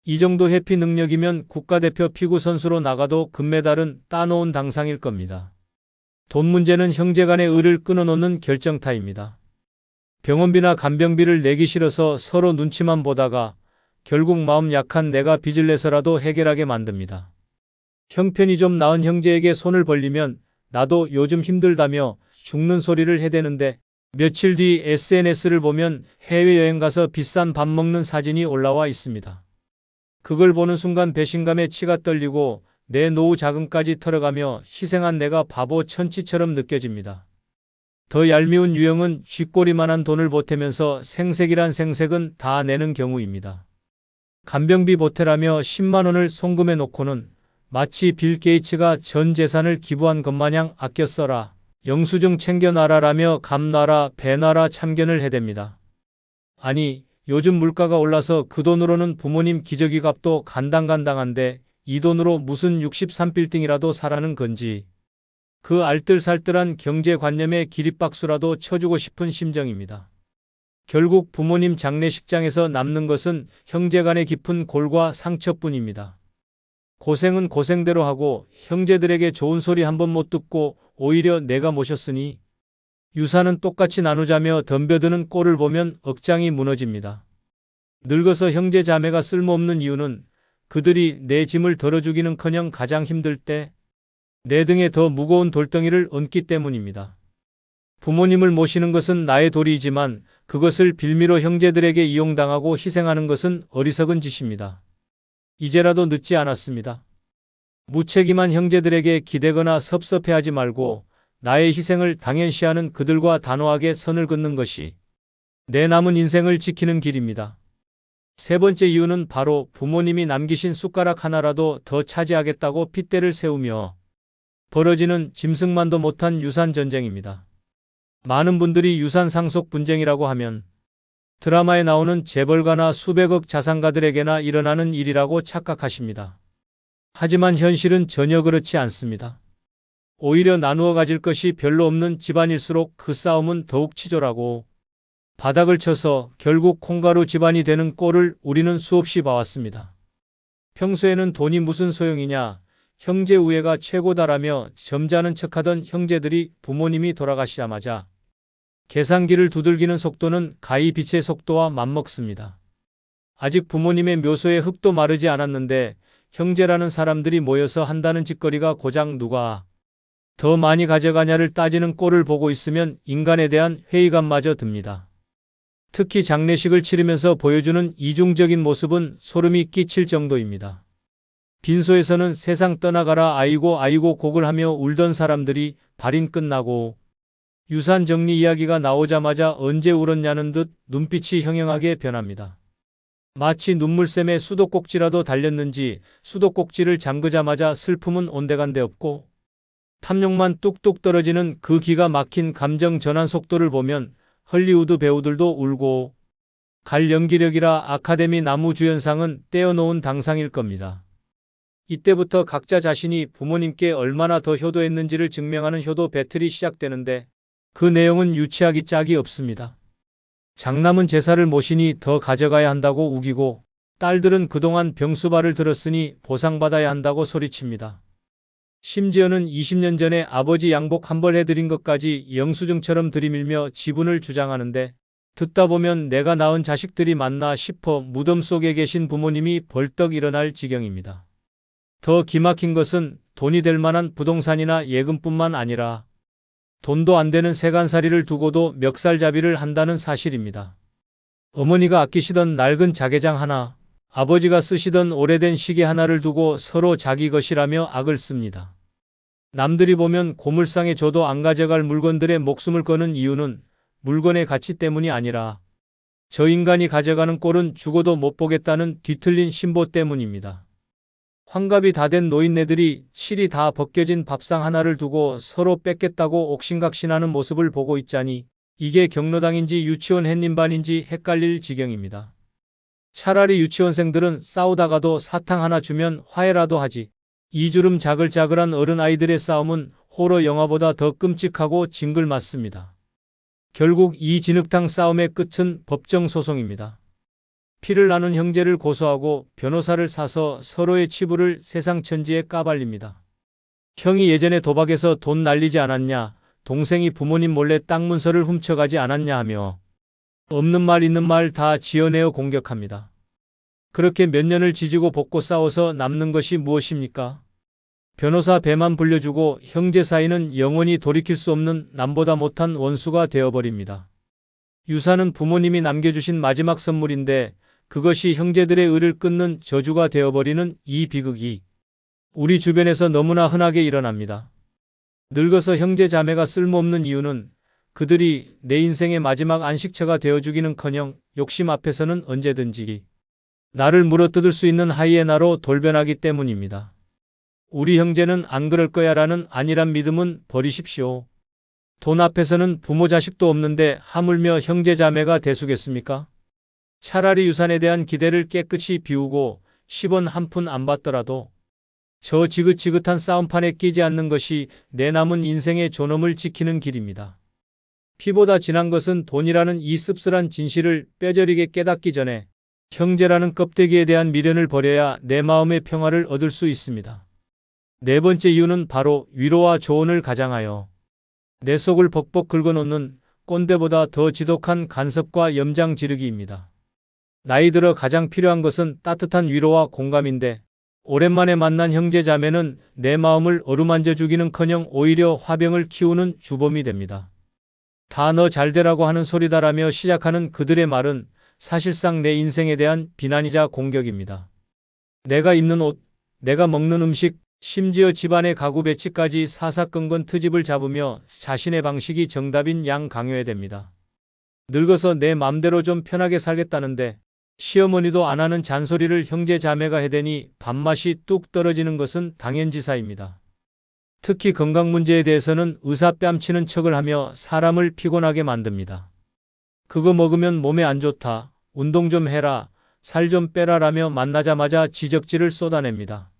A: 이 정도 회피 능력이면 국가대표 피구 선수로 나가도 금메달은 따놓은 당상일 겁니다. 돈 문제는 형제 간의 을을 끊어놓는 결정타입니다. 병원비나 간병비를 내기 싫어서 서로 눈치만 보다가 결국 마음 약한 내가 빚을 내서라도 해결하게 만듭니다. 형편이 좀 나은 형제에게 손을 벌리면 나도 요즘 힘들다며 죽는 소리를 해대는데 며칠 뒤 SNS를 보면 해외여행 가서 비싼 밥 먹는 사진이 올라와 있습니다. 그걸 보는 순간 배신감에 치가 떨리고 내 노후 자금까지 털어가며 희생한 내가 바보 천치처럼 느껴집니다. 더 얄미운 유형은 쥐꼬리만한 돈을 보태면서 생색이란 생색은 다 내는 경우입니다. 간병비 보태라며 10만 원을 송금해 놓고는 마치 빌 게이츠가 전 재산을 기부한 것 마냥 아껴 써라, 영수증 챙겨놔라라며 감 놔라, 배 놔라 참견을 해댑니다. 아니, 요즘 물가가 올라서 그 돈으로는 부모님 기저귀 값도 간당간당한데 이 돈으로 무슨 63빌딩이라도 사라는 건지. 그 알뜰살뜰한 경제관념에 기립박수라도 쳐주고 싶은 심정입니다. 결국 부모님 장례식장에서 남는 것은 형제간의 깊은 골과 상처뿐입니다. 고생은 고생대로 하고 형제들에게 좋은 소리 한 번 못 듣고 오히려 내가 모셨으니 유산은 똑같이 나누자며 덤벼드는 꼴을 보면 억장이 무너집니다. 늙어서 형제 자매가 쓸모없는 이유는 그들이 내 짐을 덜어주기는커녕 가장 힘들 때 내 등에 더 무거운 돌덩이를 얹기 때문입니다. 부모님을 모시는 것은 나의 도리이지만 그것을 빌미로 형제들에게 이용당하고 희생하는 것은 어리석은 짓입니다. 이제라도 늦지 않았습니다. 무책임한 형제들에게 기대거나 섭섭해하지 말고 나의 희생을 당연시하는 그들과 단호하게 선을 긋는 것이 내 남은 인생을 지키는 길입니다. 세 번째 이유는 바로 부모님이 남기신 숟가락 하나라도 더 차지하겠다고 핏대를 세우며 벌어지는 짐승만도 못한 유산 전쟁입니다. 많은 분들이 유산 상속 분쟁이라고 하면 드라마에 나오는 재벌가나 수백억 자산가들에게나 일어나는 일이라고 착각하십니다. 하지만 현실은 전혀 그렇지 않습니다. 오히려 나누어 가질 것이 별로 없는 집안일수록 그 싸움은 더욱 치졸하고 바닥을 쳐서 결국 콩가루 집안이 되는 꼴을 우리는 수없이 봐왔습니다. 평소에는 돈이 무슨 소용이냐, 형제 우애가 최고다라며 점잖은 척하던 형제들이 부모님이 돌아가시자마자 계산기를 두들기는 속도는 가히 빛의 속도와 맞먹습니다. 아직 부모님의 묘소에 흙도 마르지 않았는데 형제라는 사람들이 모여서 한다는 짓거리가 고작 누가 더 많이 가져가냐를 따지는 꼴을 보고 있으면 인간에 대한 회의감마저 듭니다. 특히 장례식을 치르면서 보여주는 이중적인 모습은 소름이 끼칠 정도입니다. 빈소에서는 세상 떠나가라 아이고 아이고 곡을 하며 울던 사람들이 발인 끝나고 유산 정리 이야기가 나오자마자 언제 울었냐는 듯 눈빛이 형형하게 변합니다. 마치 눈물샘에 수도꼭지라도 달렸는지 수도꼭지를 잠그자마자 슬픔은 온데간데 없고 탐욕만 뚝뚝 떨어지는 그 기가 막힌 감정 전환 속도를 보면 헐리우드 배우들도 울고 갈 연기력이라 아카데미 나무주연상은 떼어놓은 당상일 겁니다. 이때부터 각자 자신이 부모님께 얼마나 더 효도했는지를 증명하는 효도 배틀이 시작되는데 그 내용은 유치하기 짝이 없습니다. 장남은 제사를 모시니 더 가져가야 한다고 우기고 딸들은 그동안 병수발을 들었으니 보상받아야 한다고 소리칩니다. 심지어는 20년 전에 아버지 양복 한 벌 해드린 것까지 영수증처럼 들이밀며 지분을 주장하는데 듣다 보면 내가 낳은 자식들이 맞나 싶어 무덤 속에 계신 부모님이 벌떡 일어날 지경입니다. 더 기막힌 것은 돈이 될 만한 부동산이나 예금뿐만 아니라 돈도 안 되는 세간살이를 두고도 멱살잡이를 한다는 사실입니다. 어머니가 아끼시던 낡은 자개장 하나, 아버지가 쓰시던 오래된 시계 하나를 두고 서로 자기 것이라며 악을 씁니다. 남들이 보면 고물상에 줘도 안 가져갈 물건들의 목숨을 거는 이유는 물건의 가치 때문이 아니라 저 인간이 가져가는 꼴은 죽어도 못 보겠다는 뒤틀린 신보 때문입니다. 환갑이 다 된 노인네들이 칠이 다 벗겨진 밥상 하나를 두고 서로 뺏겠다고 옥신각신하는 모습을 보고 있자니 이게 경로당인지 유치원 햇님반인지 헷갈릴 지경입니다. 차라리 유치원생들은 싸우다가도 사탕 하나 주면 화해라도 하지. 이주름 자글자글한 어른아이들의 싸움은 호러 영화보다 더 끔찍하고 징글맞습니다. 결국 이 진흙탕 싸움의 끝은 법정 소송입니다. 피를 나눈 형제를 고소하고 변호사를 사서 서로의 치부를 세상 천지에 까발립니다. 형이 예전에 도박에서 돈 날리지 않았냐, 동생이 부모님 몰래 땅 문서를 훔쳐가지 않았냐 하며 없는 말 있는 말 다 지어내어 공격합니다. 그렇게 몇 년을 지지고 볶고 싸워서 남는 것이 무엇입니까? 변호사 배만 불려주고 형제 사이는 영원히 돌이킬 수 없는 남보다 못한 원수가 되어버립니다. 유산은 부모님이 남겨주신 마지막 선물인데 그것이 형제들의 의를 끊는 저주가 되어버리는 이 비극이 우리 주변에서 너무나 흔하게 일어납니다. 늙어서 형제 자매가 쓸모없는 이유는 그들이 내 인생의 마지막 안식처가 되어주기는커녕 욕심 앞에서는 언제든지 나를 물어뜯을 수 있는 하이에나로 돌변하기 때문입니다. 우리 형제는 안 그럴 거야 라는 안일한 믿음은 버리십시오. 돈 앞에서는 부모 자식도 없는데 하물며 형제 자매가 대수겠습니까? 차라리 유산에 대한 기대를 깨끗이 비우고 10원 한 푼 안 받더라도 저 지긋지긋한 싸움판에 끼지 않는 것이 내 남은 인생의 존엄을 지키는 길입니다. 피보다 진한 것은 돈이라는 이 씁쓸한 진실을 뼈저리게 깨닫기 전에 형제라는 껍데기에 대한 미련을 버려야 내 마음의 평화를 얻을 수 있습니다. 네 번째 이유는 바로 위로와 조언을 가장하여 내 속을 벅벅 긁어놓는 꼰대보다 더 지독한 간섭과 염장 지르기입니다. 나이 들어 가장 필요한 것은 따뜻한 위로와 공감인데 오랜만에 만난 형제 자매는 내 마음을 어루만져 주기는커녕 오히려 화병을 키우는 주범이 됩니다. 다 너 잘되라고 하는 소리다라며 시작하는 그들의 말은 사실상 내 인생에 대한 비난이자 공격입니다. 내가 입는 옷, 내가 먹는 음식, 심지어 집안의 가구 배치까지 사사건건 트집을 잡으며 자신의 방식이 정답인 양 강요해야 됩니다. 늙어서 내 맘대로 좀 편하게 살겠다는데 시어머니도 안 하는 잔소리를 형제 자매가 해대니 밥맛이 뚝 떨어지는 것은 당연지사입니다. 특히 건강 문제에 대해서는 의사 뺨치는 척을 하며 사람을 피곤하게 만듭니다. 그거 먹으면 몸에 안 좋다, 운동 좀 해라, 살 좀 빼라라며 만나자마자 지적질을 쏟아냅니다.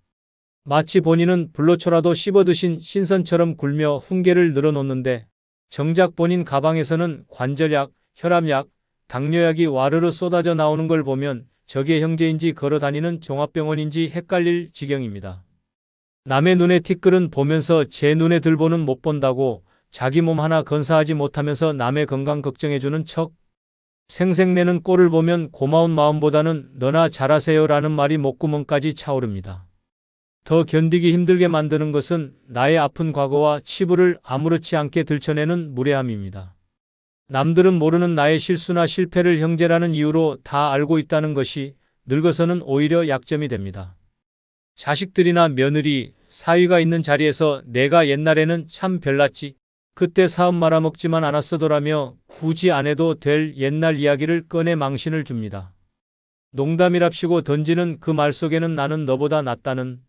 A: 마치 본인은 불로초라도 씹어드신 신선처럼 굴며 훈계를 늘어놓는데 정작 본인 가방에서는 관절약, 혈압약, 당뇨약이 와르르 쏟아져 나오는 걸 보면 저게 형제인지 걸어다니는 종합병원인지 헷갈릴 지경입니다. 남의 눈에 티끌은 보면서 제 눈에 들보는 못 본다고 자기 몸 하나 건사하지 못하면서 남의 건강 걱정해주는 척 생색내는 꼴을 보면 고마운 마음보다는 너나 잘하세요라는 말이 목구멍까지 차오릅니다. 더 견디기 힘들게 만드는 것은 나의 아픈 과거와 치부를 아무렇지 않게 들춰내는 무례함입니다. 남들은 모르는 나의 실수나 실패를 형제라는 이유로 다 알고 있다는 것이 늙어서는 오히려 약점이 됩니다. 자식들이나 며느리, 사위가 있는 자리에서 내가 옛날에는 참 별났지, 그때 사업 말아먹지만 않았어도라며 굳이 안 해도 될 옛날 이야기를 꺼내 망신을 줍니다. 농담이랍시고 던지는 그 말 속에는 나는 너보다 낫다는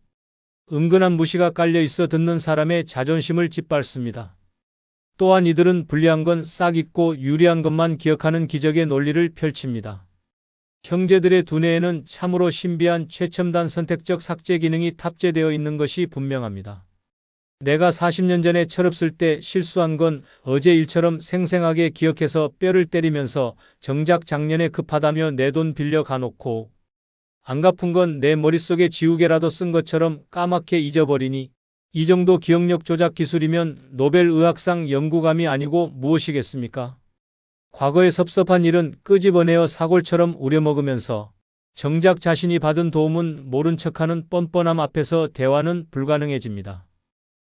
A: 은근한 무시가 깔려 있어 듣는 사람의 자존심을 짓밟습니다. 또한 이들은 불리한 건 싹 잊고 유리한 것만 기억하는 기적의 논리를 펼칩니다. 형제들의 두뇌에는 참으로 신비한 최첨단 선택적 삭제 기능이 탑재되어 있는 것이 분명합니다. 내가 40년 전에 철없을 때 실수한 건 어제 일처럼 생생하게 기억해서 뼈를 때리면서 정작 작년에 급하다며 내 돈 빌려 가놓고 안 갚은 건 내 머릿속에 지우개라도 쓴 것처럼 까맣게 잊어버리니 이 정도 기억력 조작 기술이면 노벨 의학상 연구감이 아니고 무엇이겠습니까? 과거의 섭섭한 일은 끄집어내어 사골처럼 우려먹으면서 정작 자신이 받은 도움은 모른 척하는 뻔뻔함 앞에서 대화는 불가능해집니다.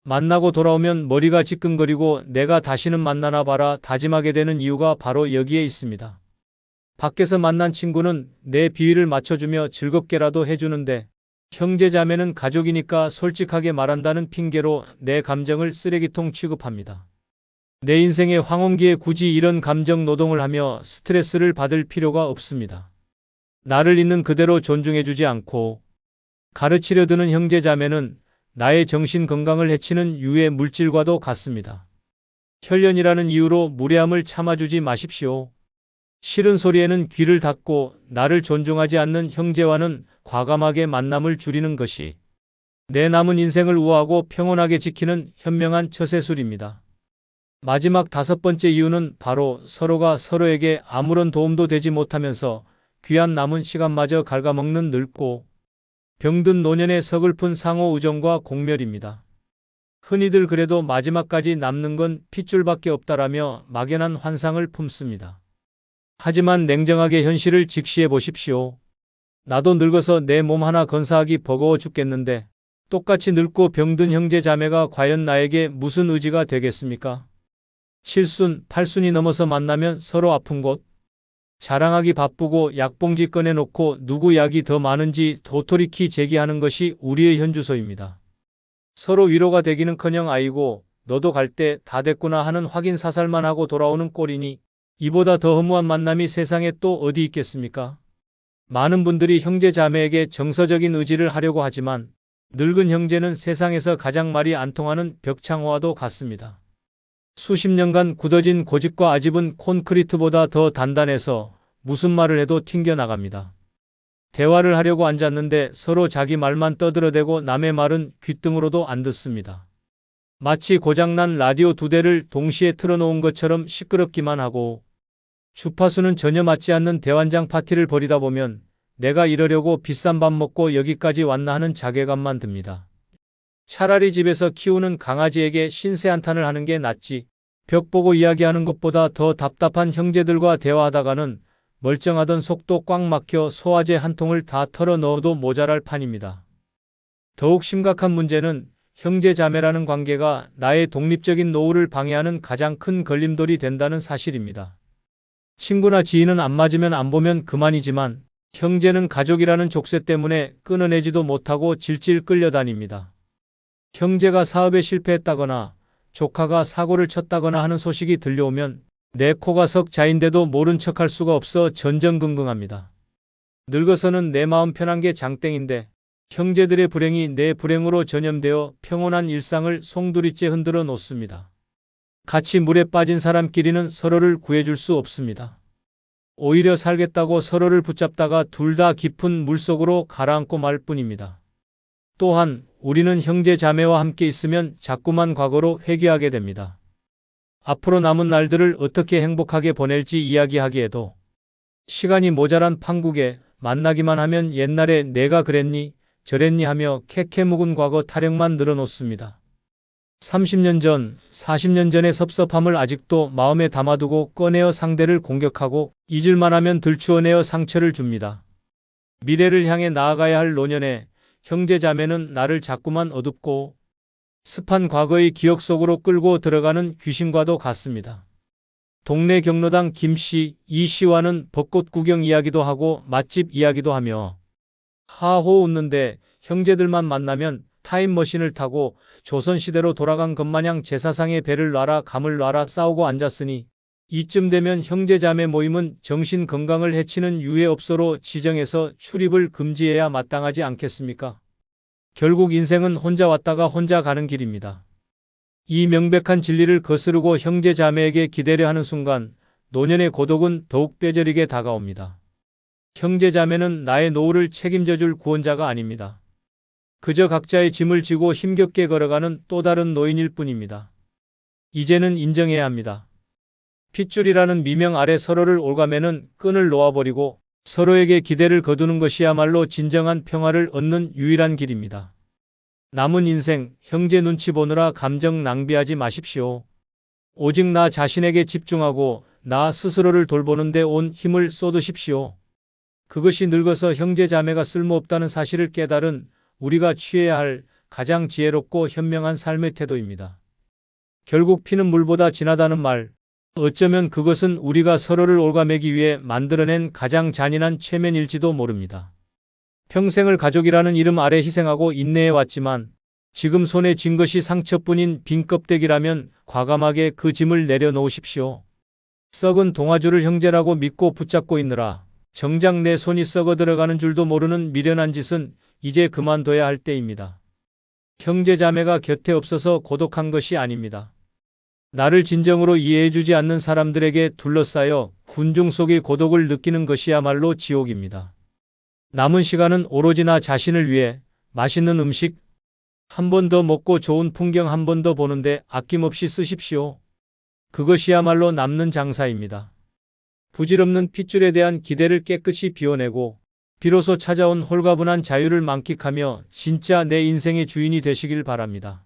A: 만나고 돌아오면 머리가 지끈거리고 내가 다시는 만나나 봐라 다짐하게 되는 이유가 바로 여기에 있습니다. 밖에서 만난 친구는 내 비위를 맞춰주며 즐겁게라도 해주는데 형제자매는 가족이니까 솔직하게 말한다는 핑계로 내 감정을 쓰레기통 취급합니다. 내 인생의 황혼기에 굳이 이런 감정 노동을 하며 스트레스를 받을 필요가 없습니다. 나를 있는 그대로 존중해주지 않고 가르치려 드는 형제자매는 나의 정신 건강을 해치는 유해 물질과도 같습니다. 혈연이라는 이유로 무례함을 참아주지 마십시오. 싫은 소리에는 귀를 닫고 나를 존중하지 않는 형제와는 과감하게 만남을 줄이는 것이 내 남은 인생을 우아하고 평온하게 지키는 현명한 처세술입니다. 마지막 5번째 이유는 바로 서로가 서로에게 아무런 도움도 되지 못하면서 귀한 남은 시간마저 갉아먹는 늙고 병든 노년의 서글픈 상호 의존과 공멸입니다. 흔히들 그래도 마지막까지 남는 건 핏줄밖에 없다라며 막연한 환상을 품습니다. 하지만 냉정하게 현실을 직시해 보십시오. 나도 늙어서 내 몸 하나 건사하기 버거워 죽겠는데 똑같이 늙고 병든 형제 자매가 과연 나에게 무슨 의지가 되겠습니까? 7순, 8순이 넘어서 만나면 서로 아픈 곳, 자랑하기 바쁘고 약봉지 꺼내놓고 누구 약이 더 많은지 도토리키 제기하는 것이 우리의 현주소입니다. 서로 위로가 되기는커녕 아이고 너도 갈 때 다 됐구나 하는 확인 사살만 하고 돌아오는 꼴이니 이보다 더 허무한 만남이 세상에 또 어디 있겠습니까? 많은 분들이 형제 자매에게 정서적인 의지를 하려고 하지만 늙은 형제는 세상에서 가장 말이 안 통하는 벽창호와도 같습니다. 수십 년간 굳어진 고집과 아집은 콘크리트보다 더 단단해서 무슨 말을 해도 튕겨나갑니다. 대화를 하려고 앉았는데 서로 자기 말만 떠들어대고 남의 말은 귓등으로도 안 듣습니다. 마치 고장난 라디오 2대를 동시에 틀어놓은 것처럼 시끄럽기만 하고 주파수는 전혀 맞지 않는 대환장 파티를 벌이다 보면 내가 이러려고 비싼 밥 먹고 여기까지 왔나 하는 자괴감만 듭니다. 차라리 집에서 키우는 강아지에게 신세한탄을 하는 게 낫지 벽 보고 이야기하는 것보다 더 답답한 형제들과 대화하다가는 멀쩡하던 속도 꽉 막혀 소화제 한 통을 다 털어 넣어도 모자랄 판입니다. 더욱 심각한 문제는 형제 자매라는 관계가 나의 독립적인 노후를 방해하는 가장 큰 걸림돌이 된다는 사실입니다. 친구나 지인은 안 맞으면 안 보면 그만이지만 형제는 가족이라는 족쇄 때문에 끊어내지도 못하고 질질 끌려다닙니다. 형제가 사업에 실패했다거나 조카가 사고를 쳤다거나 하는 소식이 들려오면 내 코가 석자인데도 모른 척할 수가 없어 전전긍긍합니다. 늙어서는 내 마음 편한 게 장땡인데 형제들의 불행이 내 불행으로 전염되어 평온한 일상을 송두리째 흔들어 놓습니다. 같이 물에 빠진 사람끼리는 서로를 구해줄 수 없습니다. 오히려 살겠다고 서로를 붙잡다가 둘 다 깊은 물속으로 가라앉고 말 뿐입니다. 또한 우리는 형제 자매와 함께 있으면 자꾸만 과거로 회귀하게 됩니다. 앞으로 남은 날들을 어떻게 행복하게 보낼지 이야기하기에도 시간이 모자란 판국에 만나기만 하면 옛날에 내가 그랬니 저랬니 하며 캐캐 묵은 과거 타령만 늘어놓습니다. 30년 전, 40년 전의 섭섭함을 아직도 마음에 담아두고 꺼내어 상대를 공격하고 잊을만 하면 들추어내어 상처를 줍니다. 미래를 향해 나아가야 할 노년에 형제 자매는 나를 자꾸만 어둡고 습한 과거의 기억 속으로 끌고 들어가는 귀신과도 같습니다. 동네 경로당 김씨, 이씨와는 벚꽃 구경 이야기도 하고 맛집 이야기도 하며 하호 웃는데 형제들만 만나면 타임머신을 타고 조선시대로 돌아간 것마냥 제사상의 배를 놔라 감을 놔라 싸우고 앉았으니 이쯤 되면 형제자매 모임은 정신 건강을 해치는 유해업소로 지정해서 출입을 금지해야 마땅하지 않겠습니까? 결국 인생은 혼자 왔다가 혼자 가는 길입니다. 이 명백한 진리를 거스르고 형제자매에게 기대려 하는 순간 노년의 고독은 더욱 뼈저리게 다가옵니다. 형제자매는 나의 노후를 책임져줄 구원자가 아닙니다. 그저 각자의 짐을 지고 힘겹게 걸어가는 또 다른 노인일 뿐입니다. 이제는 인정해야 합니다. 핏줄이라는 미명 아래 서로를 옭아매는 끈을 놓아버리고 서로에게 기대를 거두는 것이야말로 진정한 평화를 얻는 유일한 길입니다. 남은 인생 형제 눈치 보느라 감정 낭비하지 마십시오. 오직 나 자신에게 집중하고 나 스스로를 돌보는 데 온 힘을 쏟으십시오. 그것이 늙어서 형제 자매가 쓸모없다는 사실을 깨달은 우리가 취해야 할 가장 지혜롭고 현명한 삶의 태도입니다. 결국 피는 물보다 진하다는 말, 어쩌면 그것은 우리가 서로를 옭아매기 위해 만들어낸 가장 잔인한 최면일지도 모릅니다. 평생을 가족이라는 이름 아래 희생하고 인내해왔지만 지금 손에 쥔 것이 상처뿐인 빈 껍데기라면 과감하게 그 짐을 내려놓으십시오. 썩은 동아줄을 형제라고 믿고 붙잡고 있느라 정작 내 손이 썩어 들어가는 줄도 모르는 미련한 짓은 이제 그만둬야 할 때입니다. 형제 자매가 곁에 없어서 고독한 것이 아닙니다. 나를 진정으로 이해해주지 않는 사람들에게 둘러싸여 군중 속의 고독을 느끼는 것이야말로 지옥입니다. 남은 시간은 오로지 나 자신을 위해 맛있는 음식 한 번 더 먹고 좋은 풍경 한 번 더 보는데 아낌없이 쓰십시오. 그것이야말로 남는 장사입니다. 부질없는 핏줄에 대한 기대를 깨끗이 비워내고 비로소 찾아온 홀가분한 자유를 만끽하며 진짜 내 인생의 주인이 되시길 바랍니다.